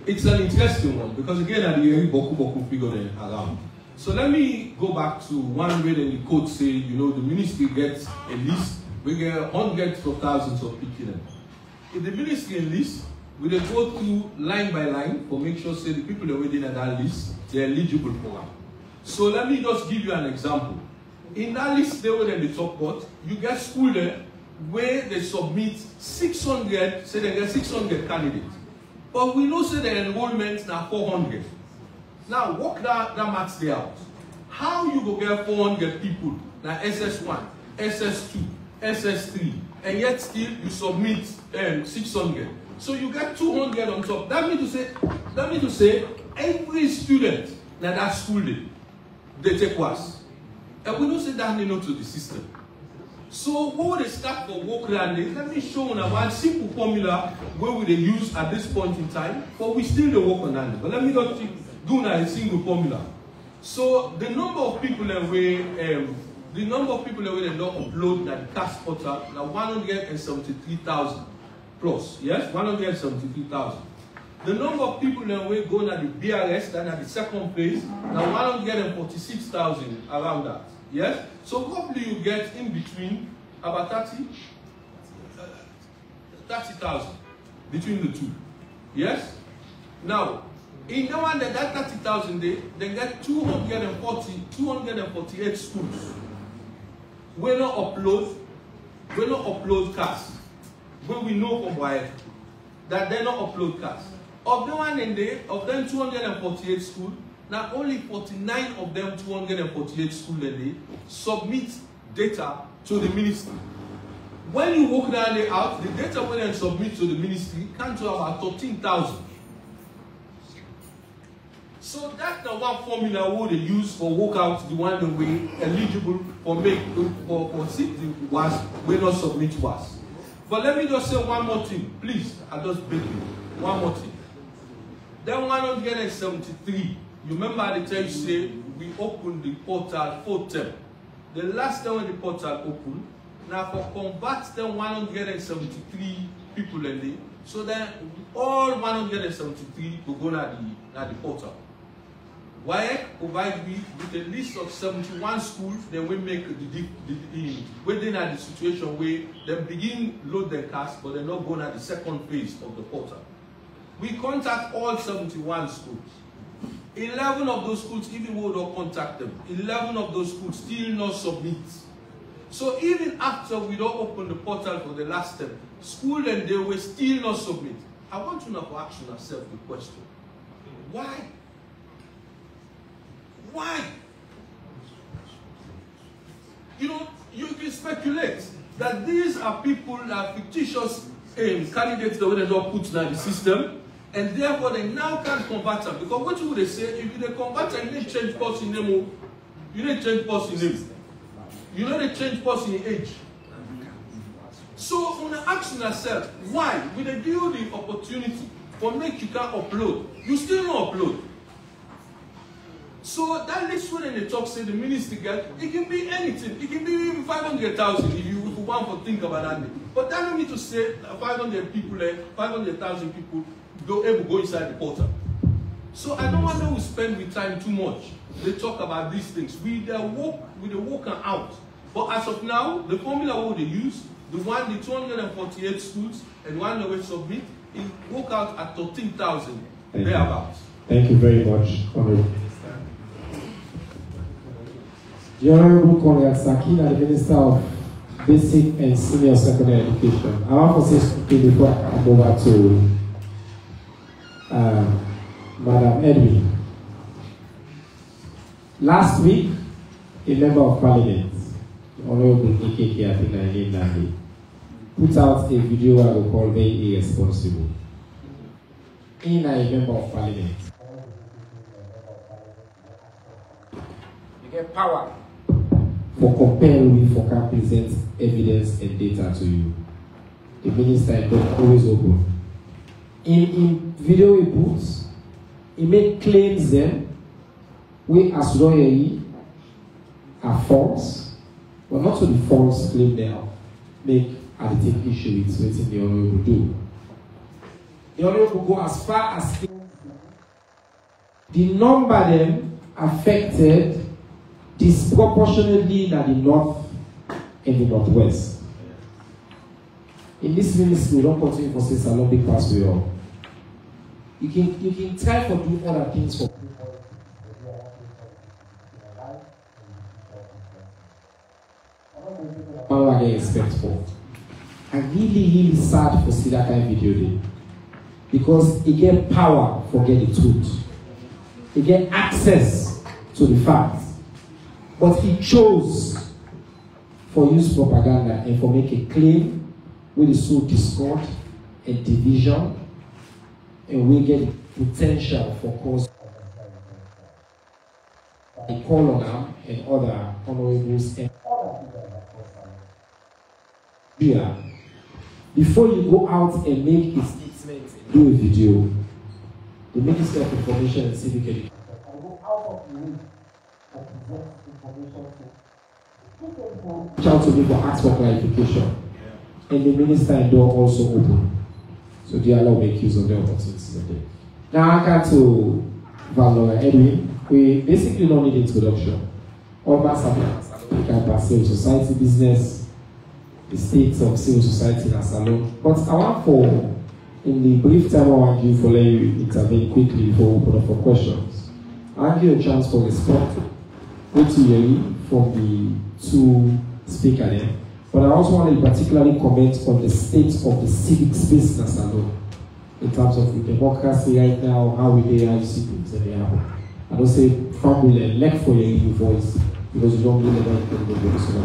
It's an interesting one because again, at the end, Boku figure around. So let me go back to one way that the code say, you know, the ministry gets a list, we get hundreds of thousands of people. If the ministry list, we will go through line by line for make sure say the people that are within that list, they're eligible for it. So let me just give you an example. In that list there were in the top part, you get school there where they submit 600, say they get 600 candidates. But we know say the enrollment now 400. Now work that maths there out. How you go get 400 people now SS1, SS2, SS3, and yet still you submit 600. So you get 200 on top. That means to say every student now that school they take was. And we don't say that to the system. So what they start for work around, let me show you one simple formula where we they use at this point in time, but we still the work on that. But let me not do now a single formula. So the number of people that we they don't upload that the CAS portal now 173,000 plus. Yes, 173,000. The number of people that we go to the BRS that at the second place now 146,000 around that. Yes, so hopefully you get in between about 30,000 between the two. Yes. Now, in the one that 30,000 they get 248 schools. We not upload CAS. When we know from why that they not upload CAS. Of the one in there, of them 248 schools. Now only 49 of them 248 schools a day submit data to the ministry. When you work that day out, the data when they submit to the ministry comes to about 13,000. So that's the one formula what they use for work out the one that we eligible for city was we not submit was. But let me just say one more thing, please. I just beg you. One more thing. Then 173. You remember the time you say we opened the portal 4 term. The last time when the portal opened, now for convert them 173 people in there, so then all 173 will go to the portal. Why provide me with a list of 71 schools, then we make within the situation where they begin load their CAS, but they're not going at the second phase of the portal. We contact all 71 schools. 11 of those schools, even we don't contact them, 11 of those schools still not submit. So even after we don't open the portal for the last step, school and they will still not submit. I want to know to ask yourself the question. Why? Why? You know, you can speculate that these are people that are fictitious candidates that they don't put in the system, and therefore they now can't convert them. Because what would they say? If they convert them, you need to change person name. You need to change person name. You know they change person age. So on the ask yourself, why? Will they give you the opportunity for make you can upload? You still not upload. So that list when they talk, say the ministry get, it can be anything. It can be even 500,000 if you want to think about that. But that don't mean to say 500 people, 500,000 people don't ever go inside the portal. So I don't want to spend with time too much. They talk about these things. We they work out. But as of now, the formula what they use, the 248 schools and one that we submit, it work out at 13,000 thereabouts. Thank you very much, Honorable. The Honorable Conrad Sakina, the Minister of Basic and Senior Secondary Education. I want to say something before I come over to Madam Edwin. Last week, a member of Parliament, Honorable KKK, I think I named that name, put out a video I will call very irresponsible. In a member of Parliament. You get power for comparing for can present evidence and data to you. The minister is always open. In video he puts, he make claims then, we as lawyer are false, but not to the false claim they make at the take issue with what the Honorable do. The Honorable go as far as the number them affected disproportionately in the north and the northwest. In this ministry, we don't continue for since a long big pass we all. You can try for doing other things for people. What I expect for. I'm really sad for see that kind of video there. because he get power for get the truth. He get access to the facts. But he chose for use propaganda and for make a claim with the sow discord and division, and we get potential for cause. I call on them and other honorables and other people that before you go out and make a statement and do a video, the Ministry of Information and Civic Education can go out of the way to present information to reach out to me for ask for clarification. And the minister and door also open. So the Allah will make use of the opportunities of it. Now I come to Valor Edwin. We basically don't need introduction. All mass applications by civil society business, the states of civil society in Salon. But I want for, in the brief time I want you for let you intervene quickly before we open up for questions. I'll give you a chance for response from the two speakers there. But I also want to particularly comment on the state of the civic space in Salon in terms of the democracy right now, how we do, how you see things and they happen. I don't say family and lack for your voice because you don't really know anything about the voice of the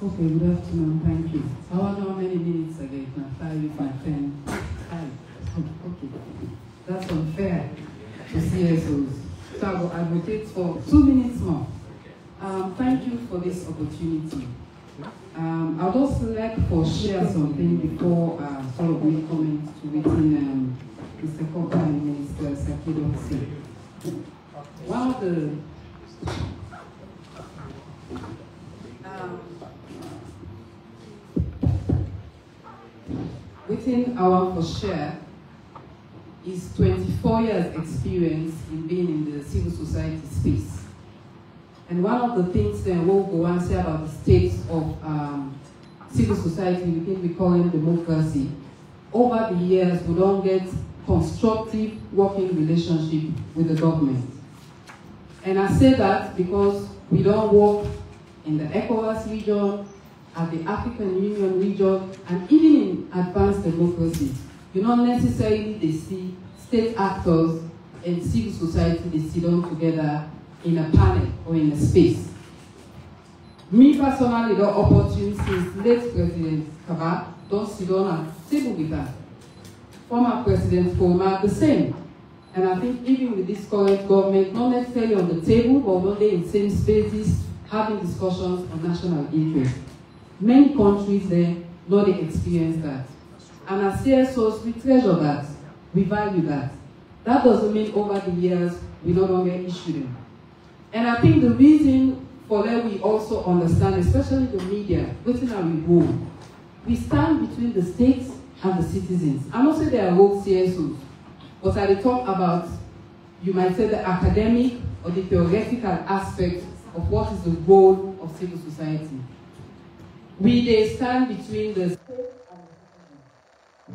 Okay, good afternoon, thank you. I want to know how many minutes again, 5, 10. 5. Okay. That's unfair to CSOs. So I will advocate for 2 minutes more. Thank you for this opportunity. I would also like to share something before sort of make comments to within Mr. Coker and Minister Sakido said. One of the within our for share is 24 years experience in being in the civil society space. And one of the things that we'll go and say about the state of civil society, we think we call it democracy. Over the years, we don't get constructive working relationship with the government. And I say that because we don't work in the ECOWAS region, at the African Union region, and even in advanced democracies. You don't necessarily they see state actors and civil society, they sit down together in a panel or in a space. Me personally, the opportunities, late President Kaba, don't sit down and table with her. Former President Foma, the same. And I think even with this current government, not necessarily on the table, but one day in same spaces, having discussions on national interest. Many countries there know they experience that. And as CSOs, we treasure that. We value that. That doesn't mean over the years, we no longer issue them. And I think the reason for that we also understand, especially the media, within our role, we stand between the states and the citizens. I'm not saying they are rogue CSOs, but I talk about, you might say, the academic or the theoretical aspect of what is the role of civil society. They stand between the state and the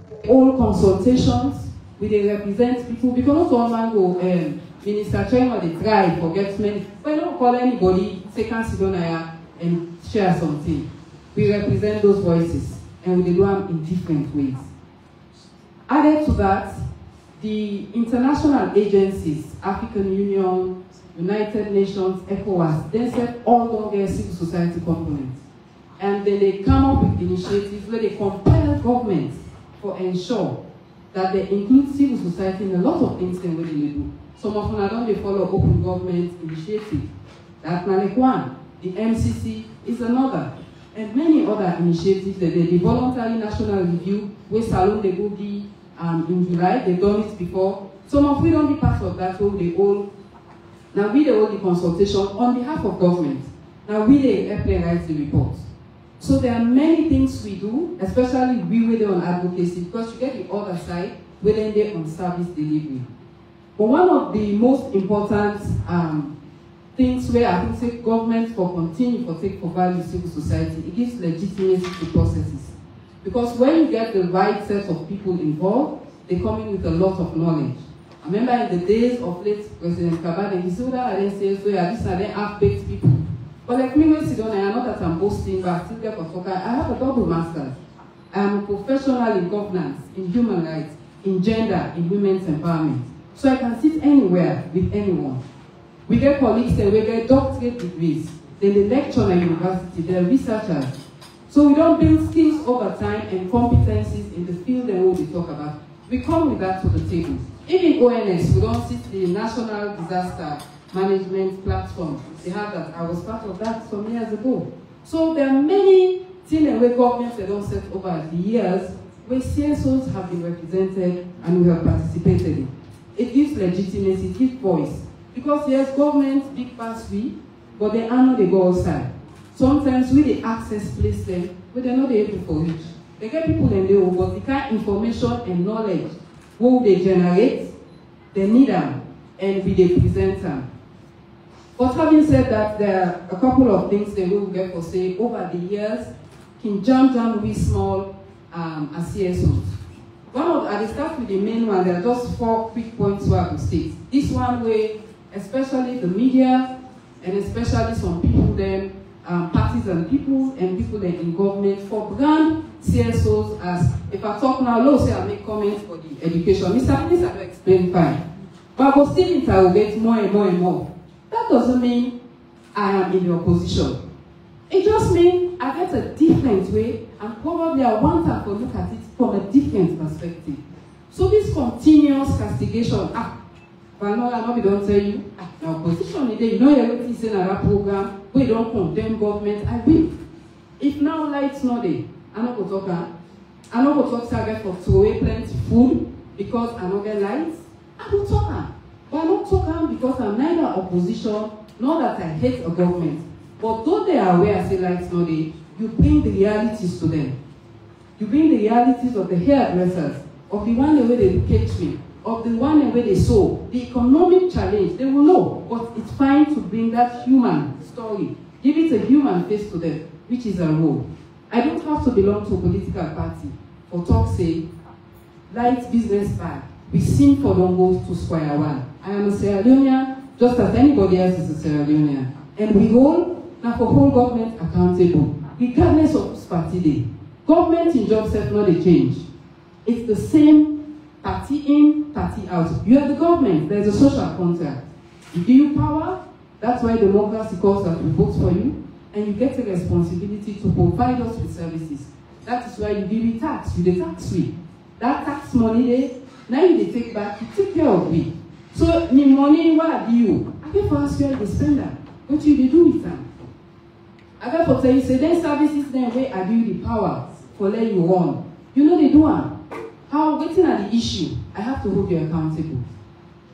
citizens. All consultations, they represent people, because not all man go, Minister Chairman, they try, forget many, but you don't call anybody, say, can't sit down here and share something. We represent those voices, and we do them in different ways. Added to that, the international agencies, African Union, United Nations, ECOWAS, they said all don't get civil society components. And then they come up with initiatives where they compel governments to ensure that they include civil society in a lot of things they do. Some of them don't follow open government initiative. That's like one. The MCC is another. And many other initiatives. The voluntary national review, where Salon they go be in July, they've done it before. Some of we don't be part of that, so they all. Now we hold the consultation on behalf of government. Now we the airplane writes the reports. So there are many things we do, especially we on advocacy, because you get the other side, we then they on service delivery. But one of the most important things where I think say government for continue for take for value civil society, it gives legitimacy to processes. Because when you get the right set of people involved, they come in with a lot of knowledge. I remember in the days of late President Kabane, he said that I didn't say so, yeah, this are then half-baked people. But like me, when I sit down, I know that I'm boasting, but I still get for soccer. I have a double master's. I'm a professional in governance, in human rights, in gender, in women's empowerment. So I can sit anywhere with anyone. We get colleagues and we get doctorate degrees. Then they lecture at university, they're researchers. So we don't build skills over time and competencies in the field and what we talk about. We come with that to the table. Even ONS, we don't sit the National Disaster Management Platform. They have that. I was part of that some years ago. So there are many things and where governments they don't set over the years where CSOs have been represented and we have participated in. It gives legitimacy, it gives voice. Because yes, government big pass we, but they are not they go outside. Sometimes we the access place them, but they're not able to reach. They get people in there, but the kind of information and knowledge what they generate, they need them, and we they present them. But having said that, there are a couple of things they will get for say over the years can jump down with small as CSOs. I will start with the main one. There are just 4 quick points where I will state. This one way, especially the media, and especially some people then, parties and people then in government, for brand CSOs as, if I talk now, let's say I make comments for the education. Mr. Minister will explain fine. But I will still interrogate more and more and more. That doesn't mean I am in the opposition. It just means I get a different way and probably I want to look at it from a different perspective. So this continuous castigation, but no, I know we don't tell you, the opposition today, you know everything is in our program, we don't condemn government, I will. If now lights not there, I know go talk, I know go talk target for throw away plenty food because I don't get lights, I will talk. But I'm not talking because I'm neither opposition, nor that I hate a government. But though they are aware, I say lights not there, you bring the realities to them. You bring the realities of the hairdressers, of the one way they educate me, of the one way they sow, the economic challenge, they will know. But it's fine to bring that human story, give it a human face to them, which is a role. I don't have to belong to a political party for talk say, light business bad. We sing for don't go to square one. I am a Sierra Leonean, just as anybody else is a Sierra Leonean. And we hold, now for whole government accountable, regardless of whose party they. Government in job set not a change. It's the same party in, party out. You are the government, there's a social contract. We give you power, that's why democracy calls that we vote for you, and you get a responsibility to provide us with services. That is why you give me tax, you the tax free. That tax money there, now you take back, you take care of me. So, me money, what do you? I get for ask you to spend that. What you do with them? I get for tell you, say, then services, then where I give you the power for letting you on. You know they do one. How, waiting at the issue, I have to hold you accountable.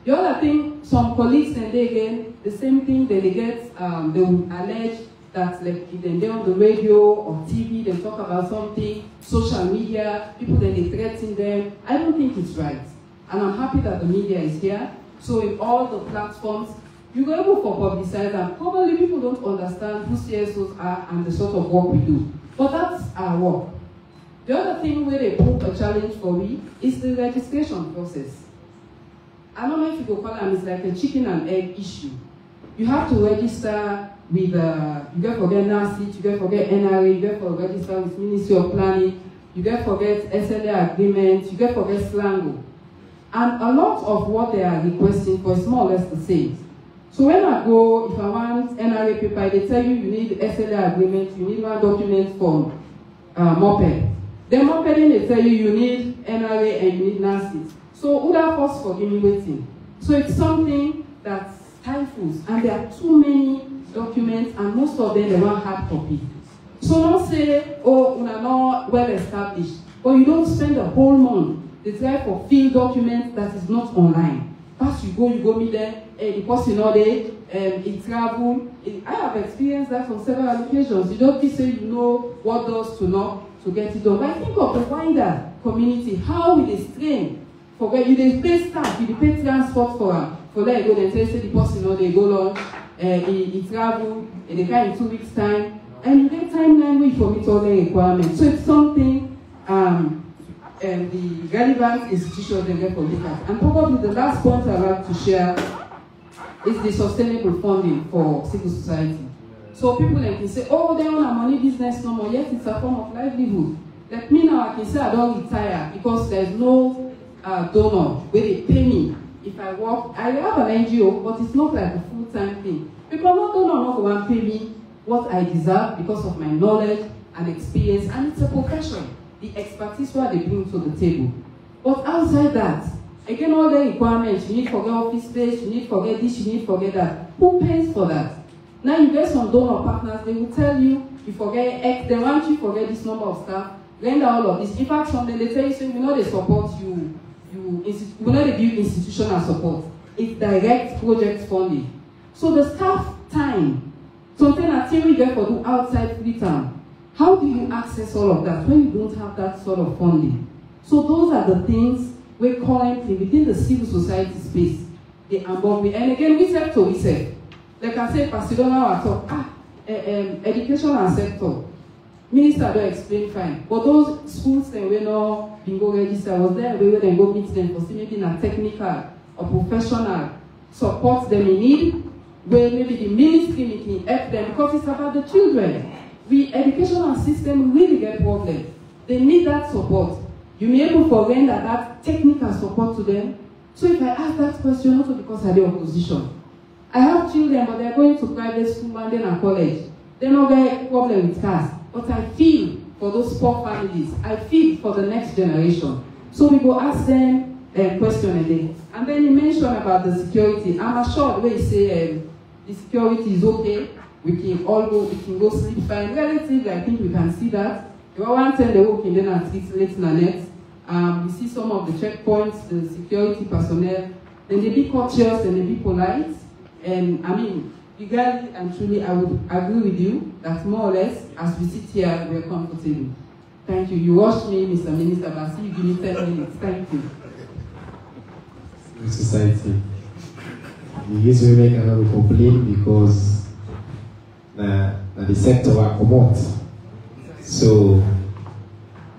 The other thing, some colleagues, and they get the same thing, they get, they will allege that like if they're on the radio or TV, they talk about something, social media, people then they threaten them. I don't think it's right. And I'm happy that the media is here. So in all the platforms, you go able for publicize and probably people don't understand who CSOs are and the sort of work we do. But that's our work. The other thing where they put a challenge for me is the registration process. I don't know if you go call them, it's like a chicken and egg issue. You have to register with, you get forget NACIT, you get forget NRA, you get forget register with Ministry of Planning, you get forget SLA agreement, you get forget SLANGO. And a lot of what they are requesting for is more or less the same. So when I go, if I want NRA paper, they tell you you need SLA agreement, you need one document for moped. Then moped, they tell you need NRA and you need NACIT. So other costs for giving waiting. So it's something that stifles, and there are too many documents, and most of them they want hard copy. So don't say, oh, we're not well established, but you don't spend a whole month to try for field documents that is not online. First you go meet them, the person know there, it travel. I have experienced that on several occasions. You don't say you know what does to know to get it done. But I think of the wider community, how we strain. Forget you they pay staff, you pay transport for let go, then say the person know they go long, he travel, and they come in 2 weeks time, and you get timeline where you meet all the requirements. So it's something the relevant institutions they get for look at. And probably the last point I'd like to share is the sustainable funding for civil society. So people can say, oh, they own a money business no more, yet it's a form of livelihood. Like me now, I can say I don't retire because there's no donor where they pay me. If I work, I have an NGO, but it's not like a full-time thing. Because no donor not going to pay me what I deserve because of my knowledge and experience, and it's a profession. The expertise what they bring to the table. But outside that, again, all the requirements, you need to get office space, you need to get this, you need to get that. Who pays for that? Now you get some donor partners, they will tell you, you forget X, they want you to forget this number of staff, render all of this. In fact, something they tell you, so we know they support you, we know they give institutional support. It's direct project funding. So the staff time, something that theory get for do outside free time, how do you access all of that when you don't have that sort of funding? So those are the things we're currently within the civil society space. They involve me. And again, we said, like I said, Pasadena talk, educational sector. Minister don't explain fine. But those schools that we know bingo register, I was there, we would then go meet them for maybe a technical or professional support them in need, where maybe the ministry can help them because it's about the children. The educational system really get problem. They need that support. You may be able to render that technical support to them. So if I ask that question, also because of the opposition, I have children, but they're going to private school and then a college. They don't get a problem with cars. But I feel for those poor families. I feel for the next generation. So we go ask them a question a day. And then you mentioned about the security. I'm assured when you say the security is okay, we can go sleep fine. Relatively, I think we can see that. If I want to tell the work in then at least late night, we see some of the checkpoints, the security personnel, then they be courteous and they be polite. And I mean, regardless and truly, I would agree with you that more or less, as we sit here, we're comfortable. Thank you. You rushed me, Mr. Minister, but I see you give me 10 minutes. Thank you. Society. The youth women cannot complain because the sector are common. So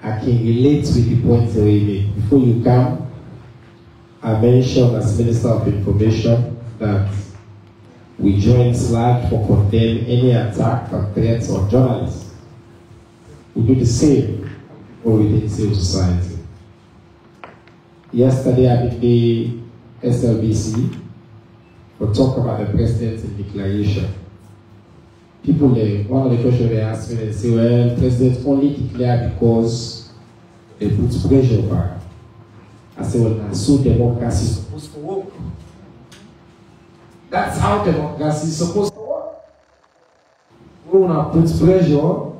I can relate with the point that we made. Before you come, I mentioned as Minister of Information that we join SLAG for condemn any attack or threats on journalists. We do the same within civil society. Yesterday I did the SLBC for talk about the President's declaration. People, one of the questions they ask me, they say, well, the President only declared because they put pressure on her. I say, well, now, so democracy is supposed to work. That's how democracy is supposed to work. We want to put pressure,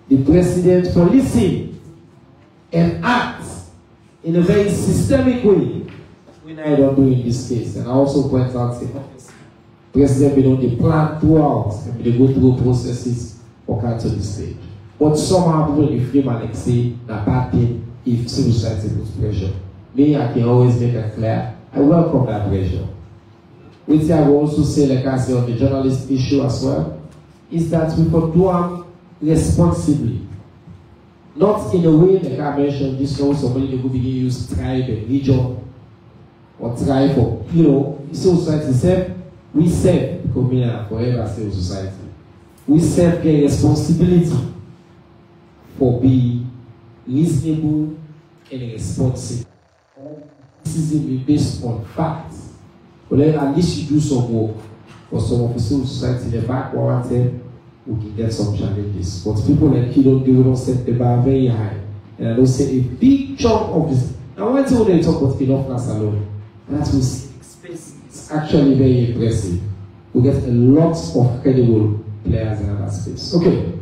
the President to listen and act in a very systemic way. We now don't do in this case. And I also point out, say, President been on the plan throughout, and they go through processes for come to the stage. But somehow people in the frame and like say that bad thing if civil society puts pressure. Me, I can always make it clear. I welcome that pressure. Which I will also say, like I say on the journalist issue as well, is that we could do them responsibly. Not in a way like I mentioned, this shows somebody who begin to use tribe and region or tribe or civil society said. We serve forever civil society. We serve the responsibility for being reasonable and responsive. This is based on facts. But then at least you do some work for some of the civil society in the back warranted, we can get some challenges. But people like you don't set the bar very high. And I don't say a big chunk of this. Now when they talk about enoughness alone, that will see it's actually very impressive. We get a lot of credible players in that space. Okay.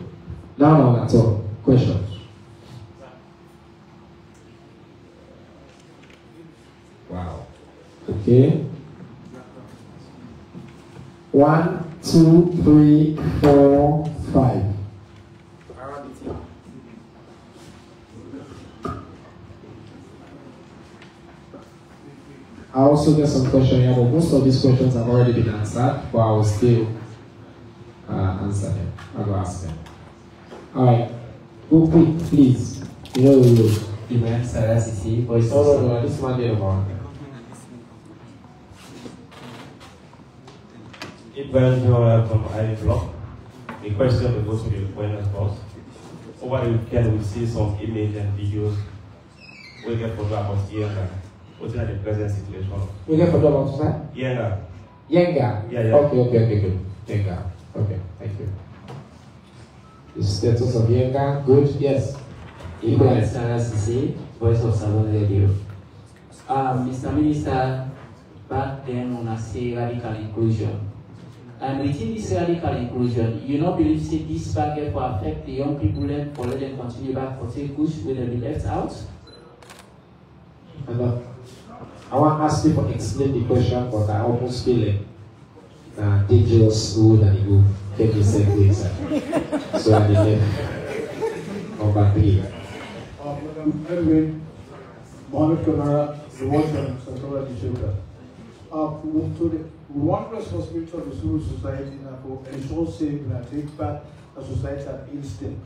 Now that's all. Questions? Wow. Okay. 1, 2, 3, 4, 5. I also get some questions here, but most of these questions have already been answered, but I will still answer them. I will ask them. Alright, go quick, please. You know the rules. No, this Monday tomorrow. Ibrahim from I Block. The question will go to the awareness boss. over the weekend we see some images and videos we get for about Yenga. What's in the present situation? We get for about that? Yenga. Yenga? Yeah. Okay, good. Yenga. Okay, thank you. The status of Yenga, good, yes. Excellency, Voice of Salon Radio. Mr. Minister, back then when I say radical inclusion, and within this radical inclusion, you not believe say this target will affect the young people then for let them continue back for take push will they be left out? And I want to ask you to explain the question, but I almost feel like dangerous road and you get the same things. So I did number 3. Anyway, Mohammed Kamara, the Washington Central Distributor. We want responsibility of the civil society to ensure safe and take back a society at instinct.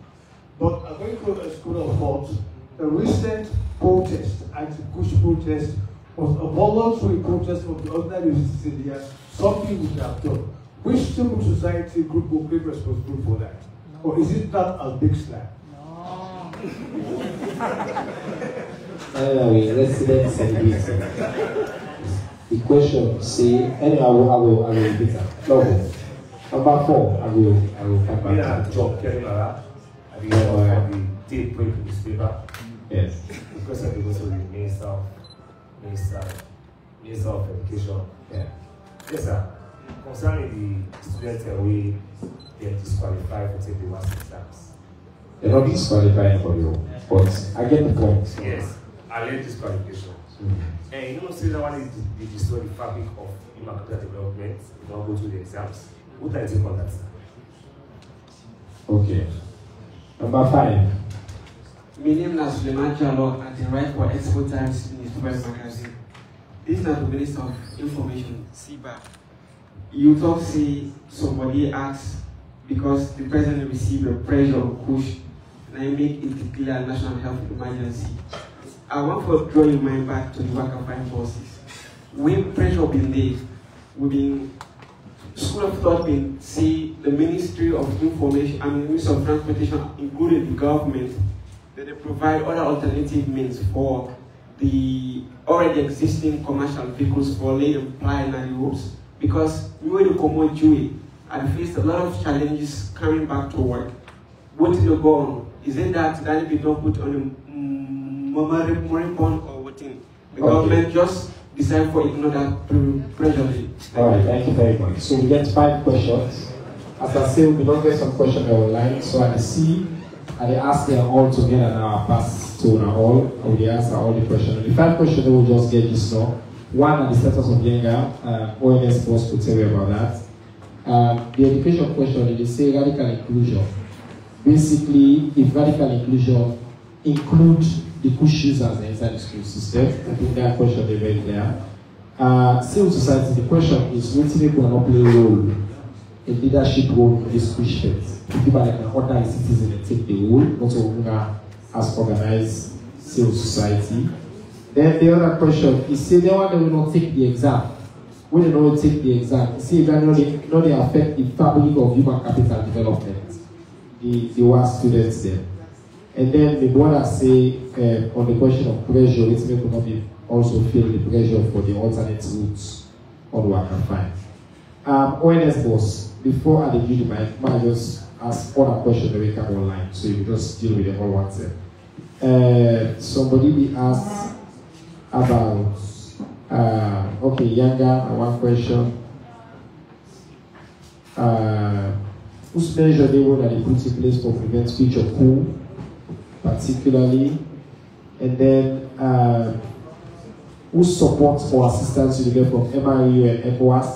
But according to a school of thought, the recent protest, anti-push protest, was a voluntary protest of the ordinary citizens, something we have done. Which civil society group will be responsible for that? Or is it not a big slap? Anyway, let's celebrate. The question, say, anyway, I will repeat that. No. Number 4, I will come back. Yeah, Job Kerimara, I mean, the tape break in this paper. Yes. The question is also the Minister of Education. Yeah. Yes, sir. Concerning the students we get disqualified for taking the master exams. They're not disqualifying for you, but I get the point. Yes, I led disqualification. And you know, say that one is they destroy the fabric of human capital development, they don't go through the exams. What do I take on that, sir? Okay. Number 5. My name is Suleiman Jalok and I write for Expo Times newspaper magazine. This is the Minister of Information, CBA. You talk, say somebody asks because the president received a pressure or push, and I make it clear national health emergency. I want to draw your mind back to the work of fine forces. When pressure been there, we've been school of thought been see the Ministry of Information and the Ministry of Transportation, including the government, that they provide other alternative means for the already existing commercial vehicles for lay and ply in the roads. Because we were the common Jew and faced a lot of challenges coming back to work. What did you go on? Is it that we don't put on the moribund or what thing? The government just decide for ignore that pressure. Alright, thank you very much. So we get 5 questions. As I say, we don't get some questions online, so I see and they ask them all together now, pass to all, and we answer all the questions. The 5 questions we will just get this now. 1 on the status of Yenga, ONS supposed to tell you about that. The education question, they say radical inclusion. Basically, if radical inclusion includes the push users inside the school system, I think that question is very clear. Civil society, the question is, what people will not play a role, a leadership role in this push phase? People like an ordinary citizen and take the role, not so as organized civil society. Then the other question is, say they will not take the exam. When they don't take the exam, see if they affect the fabric of human capital development, the worst students there. And then the brother say on the question of pressure, it's may not be also feel the pressure for the alternate routes on what I can find. ONS boss, before I give you the mic, I just ask other questions that we come online, so you just deal with them all once. Somebody be asked about okay, Younger, one question. Whose measure they will that they put in place for prevent future coup, particularly, and then who supports or assistance you get from MRU and ECOWAS,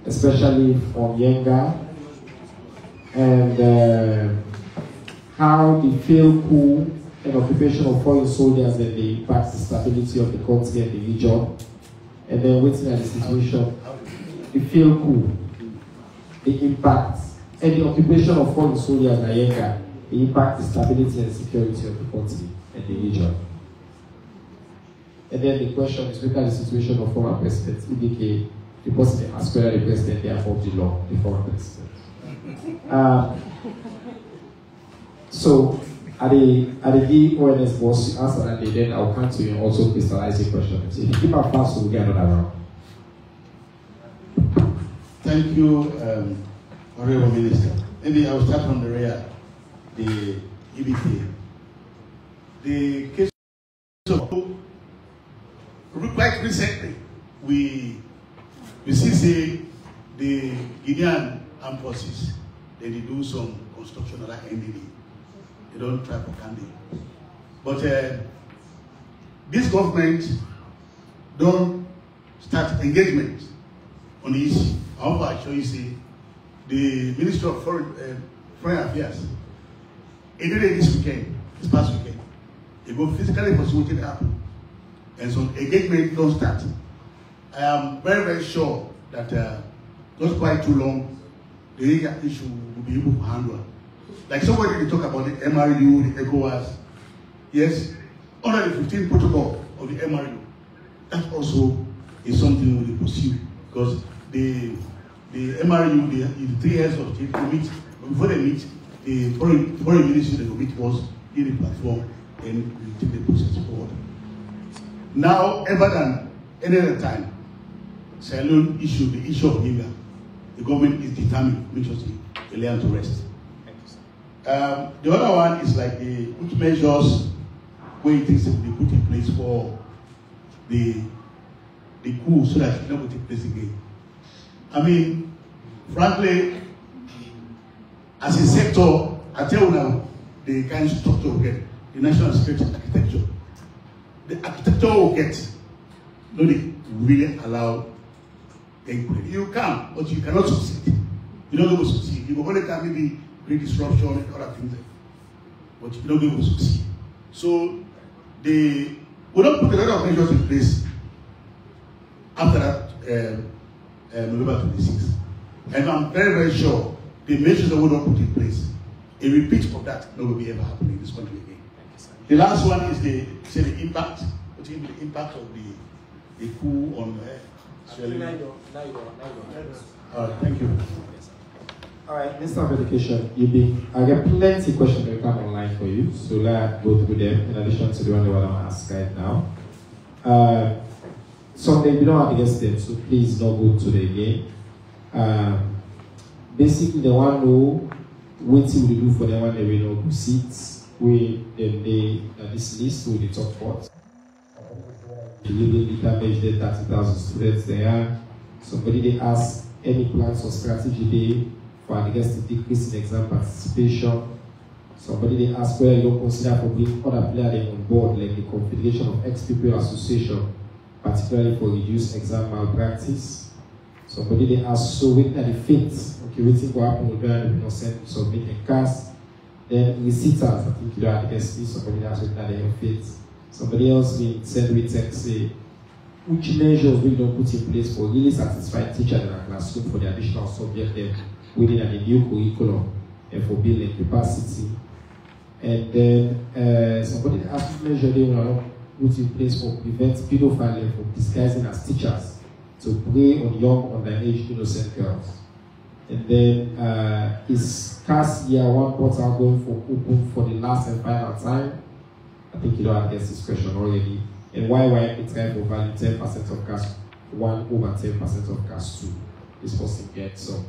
especially from Yenga, and how the failed coup and occupation of foreign soldiers and the impact the stability of the country and the region, and then waiting at the situation, the failed coup, the impact, and the occupation of foreign soldiers in Yenga, the impact the stability and security of the country and the region. And then the question is, look at the situation of former President Udike, the person asked whether the president they above the law, the former president. So, at the DONS boss, answer that, then I'll come to you and also crystallize your question. So if you keep up fast, we'll get another round. Thank you, Honorable Minister. Maybe I will start from the rear, the EBK. The case of quite recently, we see the Guinean armed forces, they do some construction like NDD. They don't try for candy. But this government don't start engagement on the issue. However, I show you see the Minister of Foreign Affairs, he did it this past weekend. They go physically for what happened. And so engagement don't start. I am very, very sure that not quite too long, the issue will be able to handle. Like somebody talk about the MRU, the ECOWAS. Yes, under the 15th protocol of the MRU, that also is something we pursue because the MRU, the 3 heads of state, they meet. Before they meet, the foreign ministry they will meet was in the platform and we take the process forward. Now, ever than any other time, Sierra Leone issue the issue of Higa. The government is determined to make sure they lay to rest. The other one is like which measures where it is to be put in place for the coup so that it never take place again. I mean, frankly, as a sector, I tell you now, the kind of structure we get, the national security architecture, the architecture we get, no, they really allow inquiry. You can, but you cannot succeed. You don't go to succeed. You only can maybe bring disruption and other things, but you don't go to succeed. So we don't put a lot of measures in place after that November 26th. And I'm very, very sure the measures that we don't put in place, a repeat of that will be ever happening in this country again. The last one is the impact, particularly the impact of the coup on all right, thank you. All right, Minister of Education, I get plenty of questions that come online for you, so let's go through them in addition to the one that I want to ask right now. Some we don't have to get them, so please don't go to the again. Basically, the one who what we do for them when they will know seats, we this list with the top 4. The damage the 30,000 students there. Somebody they ask any plans or strategy day for against the decrease in exam participation. Somebody they ask whether you don't consider for bringing other players on board, like the Confederation of Ex-People Association, particularly for reduced exam malpractice. Somebody they ask, so waiting at the fate, okay, waiting for happen with that, we don't send submit a cast. Then reciters, I think you don't have to see somebody else waiting at the fate. Somebody else will send with text say, which measures we don't put in place for really satisfied teachers in our classroom for the additional subject them within the new curriculum and for building capacity. And then somebody asked which measure they will not put in place for prevent pedophilia from disguising as teachers to prey on young underage innocent girls. And then is CAS year 1 portal going for open for the last and final time? I think you don't have guessed this question already. And why it try for value 10% of CAS 1 over 10% of CAS 2? This person gets some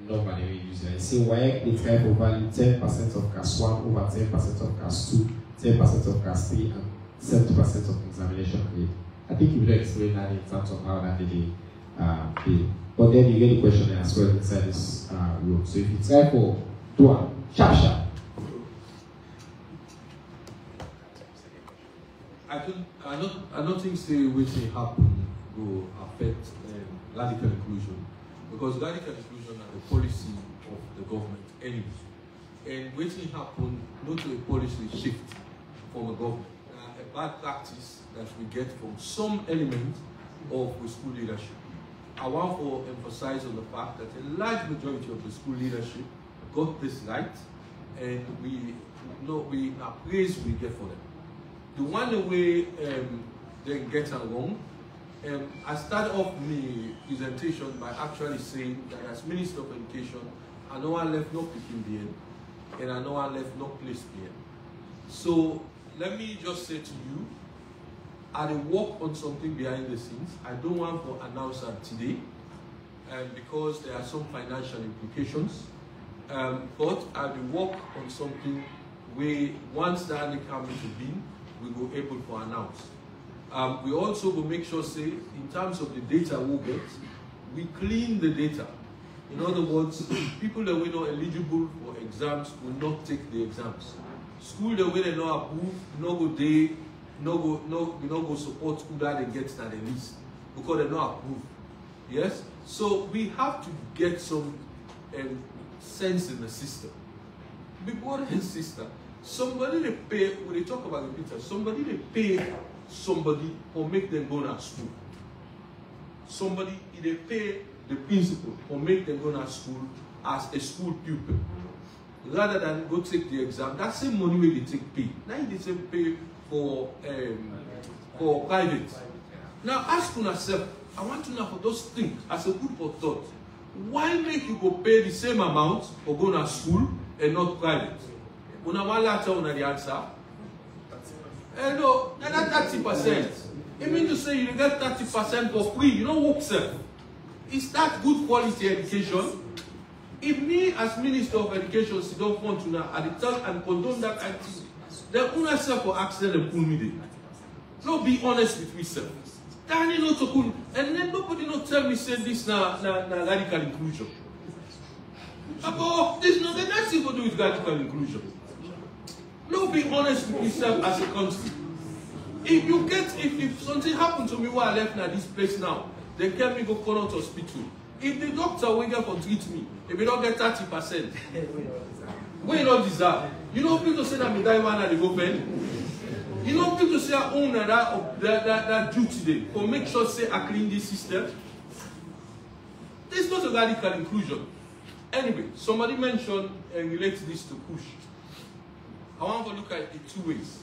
nobody will use it. See why it try for value 10% of CAS 1 over 10% of CAS 2, 10% of CAS 3, and 70% of examination grade. I think you will explain that in terms of how that they pay. But then you get the question as well inside this room. So if you try for 2, sharp. I don't think say which may happen will affect radical inclusion, because radical inclusion are the policy of the government anyway. And which may happen not to a policy shift from a government. A bad practice that we get from some element of the school leadership. I want to emphasize on the fact that a large majority of the school leadership got this right, and we praise we get for them. The one way they get along, I started off my presentation by actually saying that as Minister of Education, I know I left no picking the end. and I know I left no place here. So let me just say to you, I will work on something behind the scenes. I don't want to announce that today, because there are some financial implications. But I will work on something where once the money comes into being, we will be able to announce. We also will make sure, say, in terms of the data we get, we clean the data. In other words, people that were not eligible for exams will not take the exams. School that were not approved, no go support school that they get that they list because they're not approved. Yes? So we have to get some sense in the system. Before and sister, somebody they pay, when they talk about the picture, somebody they pay somebody or make them go to school. Somebody they pay the principal or make them go to school as a school pupil. Rather than go take the exam, that same money where they take pay. Now they say pay for private. Now ask yourself, I want to know for those things as a group of thought. Why make you go pay the same amount for going to school and not private? Una wala tell the answer. No, that's 30%. It means to say you get 30% for free. You don't work self. Is that good quality education? If me as Minister of Education sit down front to now at the time and condone that activity, then una self for accident and pull me there. No, be honest with myself. And then nobody not tell me say this na radical inclusion. About this nothing to do with radical inclusion. No, be honest with yourself as a country. If something happened to me while I left now this place now, they tell me go call out hospital. If the doctor will get for treat me, if we don't get 30%, we don't deserve. You know people say that me die one at the government. You know people say I own that duty today for make sure say I clean this system. This is not a radical inclusion. Anyway, somebody mentioned and relates this to push. I want to look at it two ways.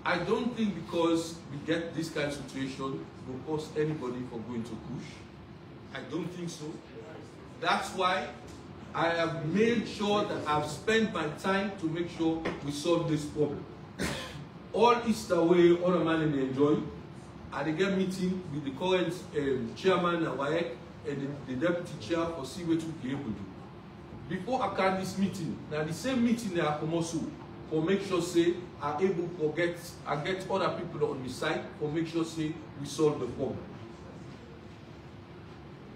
I don't think because we get this kind of situation will cause anybody for going to push. I don't think so. That's why I have made sure that I've spent my time to make sure we solve this problem. All Easter way, all the man they enjoy. I get meeting with the current chairman of WAEC and the deputy chair for see what we be able to do. Before I can this meeting, now the same meeting they are also for make sure say are able to get other people on the side for make sure say we solve the problem.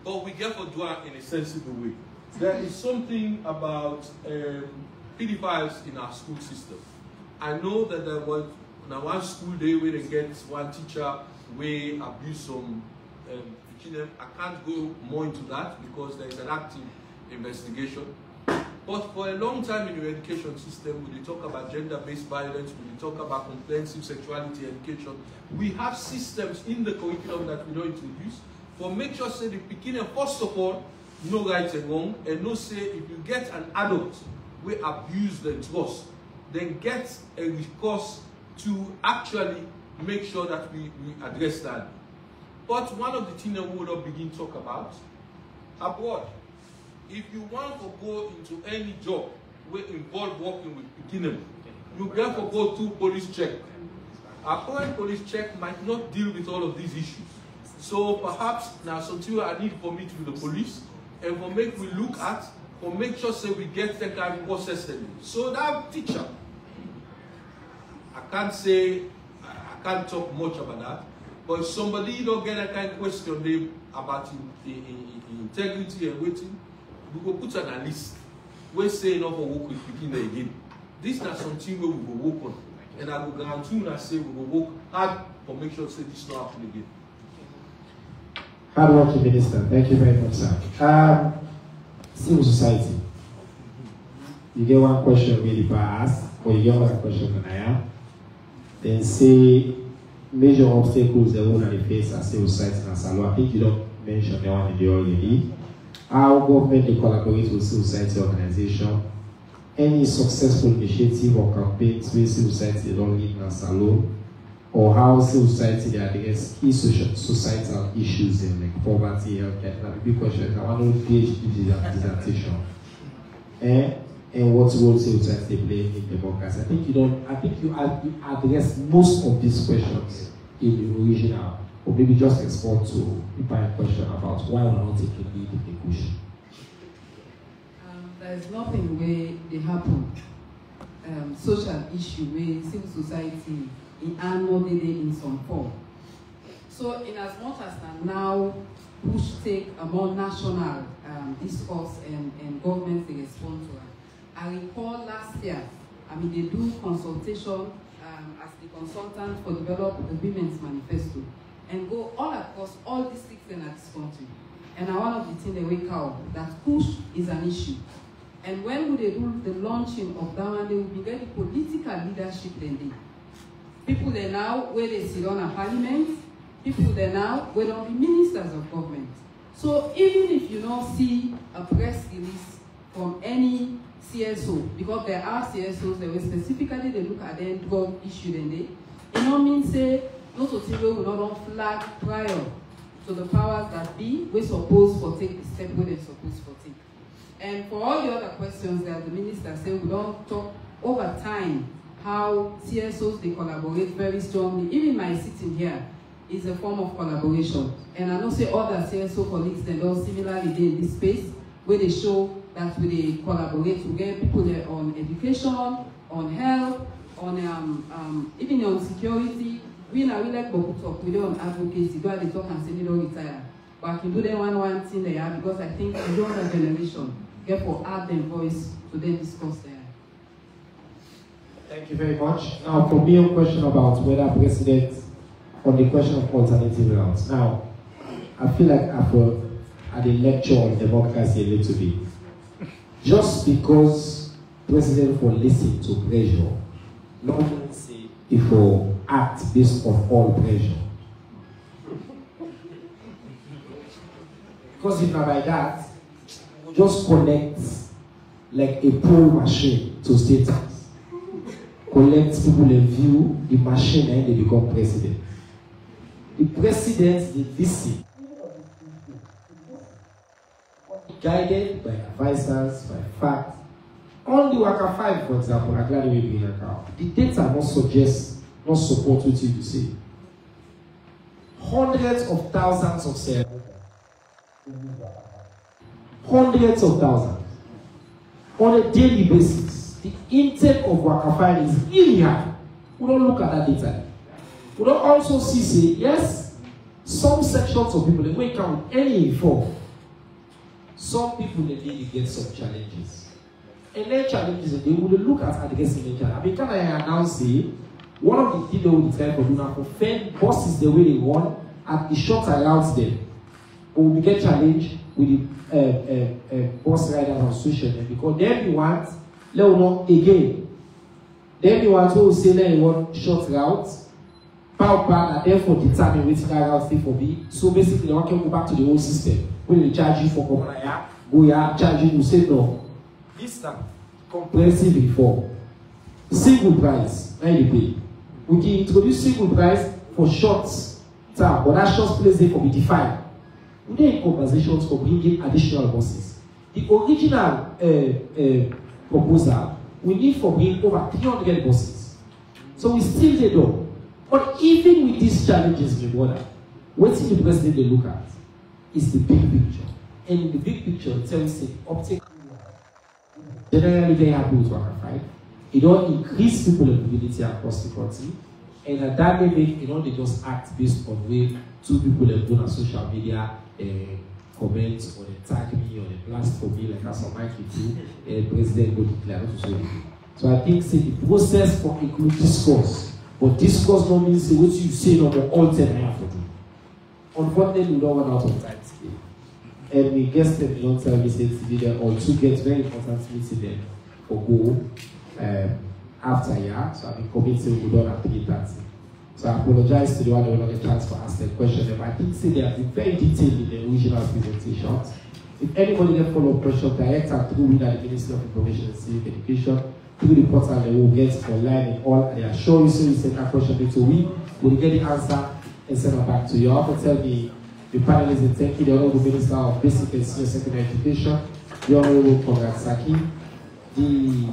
But we get for do it in a sensible way. There is something about pedophiles in our school system. I know that there was now one school day where they get one teacher where abuse some children. I can't go more into that because there is an active investigation. But for a long time in the education system, when we talk about gender-based violence, when we talk about comprehensive sexuality education, we have systems in the curriculum that we don't introduce for make sure say the beginner, first of all, no right and wrong, and no say if you get an adult who abuse the trust, then get a recourse to actually make sure that we address that. But one of the things that we will not begin to talk about, abroad, if you want to go into any job where involve working with beginners, you have to go through police check. Our current police check might not deal with all of these issues. So perhaps now something I need for me to the police and for make we look at, for make sure say we get the kind of process. So that teacher, I can't talk much about that, but if somebody don't get a kind of question about the integrity and waiting, we will put on a list. We say enough for work with beginner again. This is not something where we will work on. And I will guarantee you that say we will work hard for make sure say this not happen again. Hard working minister, thank you very much, sir. Civil society. You get one question really fast, or you get one question than I am. Then say major obstacles the one that they face as civil society and Salo. I think you don't mention the one in the already. How government they collaborate with civil society organization. Any successful initiative or campaigns with civil society don't lead in Salo. Or how civil society they address key societal issues in like poverty, healthcare. That's a big question. I want to PhD dissertation. and what role civil society play in democracy. I think you address most of these questions in the original, or maybe just respond to a question about why we're not taking lead in the push. There's nothing where they happen. Social issue where civil society in annually in some form. So in as much as now push take a more national discourse and government they respond to it. I recall last year, they do consultation as the consultant for develop the Women's Manifesto and go all across all districts in this country. And one of the things they wake out that push is an issue. And when they do the launching of that one, they will be getting political leadership then they. People there now where they sit on a parliament, people there now where they'll be ministers of government. So even if you don't see a press release from any CSO, because there are CSOs that will specifically they look at the drug issue then they, it don't mean say no Sotivo will not flag prior to the powers that be, we're supposed to take the step where they're supposed to take. And for all the other questions that the minister said, we don't talk over time how CSOs they collaborate very strongly. Even my sitting here is a form of collaboration. And I know say other CSO colleagues they don't similarly in this space where they show that we collaborate to get people there on education, on health, on even on security. We like to talk, we don't on advocacy, go and talk and say they don't retire. But I can do the one thing they have because I think the younger generation therefore add their voice to then discuss there. Thank you very much. Now for me a question about whether President on the question of alternative routes. Now I feel like I've had a lecture on democracy a little bit. Just because President will listen to pressure, not say if we act based on all pressure. Because if not by that, just connect like a poll machine to state tax. Collect people in view, the machine and they become president. The president, they listen. Guided by advisors, by facts. On the Waka 5, for example, I'm glad we bring account. The data not suggest, not support what you say. Hundreds of thousands of cells. Hundreds of thousands. On a daily basis, the intake of Waka 5 is really high. We don't look at that data. We don't also see, say, yes, some sections of people, they wake up with any info. Some people they need to get some challenges. And then challenges, they will look at addressing the challenge. Can I announce it? One of the things they will decide for doing for fend buses the way they want at the shorter routes them. But we get challenged with the bus riders association because then we want, let us know again. Then we want to say that we want short routes, power plan, and therefore determine which route stay for B. So basically, they want to go back to the old system. When they charge you for Komaya, go here, charge you, say no. This time, comprehensive reform. Single price, now you pay. We can introduce single price for short term, but that short place they can be defined. We need conversations for bringing additional buses. The original proposal, we need for bringing over 300 buses. So we still they do. But even with these challenges, my brother, what the president they look at is the big picture. And in the big picture, it tells you optic. Generally, very happy with Waka 5. It don't increase people mobility across the country. And at that level, they just act based on way two people have done on social media, comment or they tag me or they blast for me like as some Mikey do, President go declare to say. So I think say the process for include discourse, but discourse don't mean say what you say no more alter I for do. Unfortunately, we don't run out of time today. And we guess them in long service today or to get very important meeting them for go after year. So I've been committing we don't have 3:30. So I apologize to the one who will not get a chance to ask the question. But I think say they have been very detailed in the original presentations. If anybody can follow up question, direct and through with the Ministry of Information and Civic Education, through the portal they will get online and all. And I assure you, so you send that question into we will get the answer and send it back to you. I want to tell the panelists and thank you, the Honorable Minister of Basic and Senior Secondary Education, the Honorable Conrad Saki, the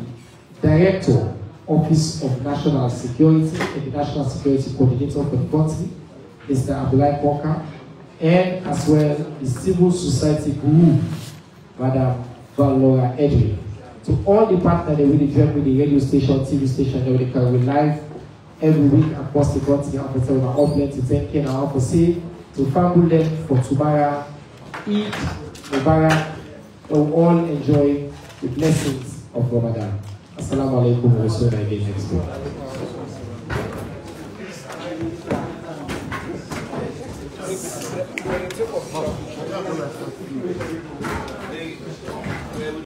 Director, Office of National Security, and the National Security Coordinator for the country, Mr. Abdullah Koka, and as well the civil society group, Madam Valora Edwin. To all the partners with the join with the radio station, TV station, they will carry live every week across the country. And for our outlet to 10K and our for say to family them for tomorrow, Eid Mubarak, we all enjoy the blessings of Ramadan. Assalamu alaikum wa rahmatullahi wa barakatuh.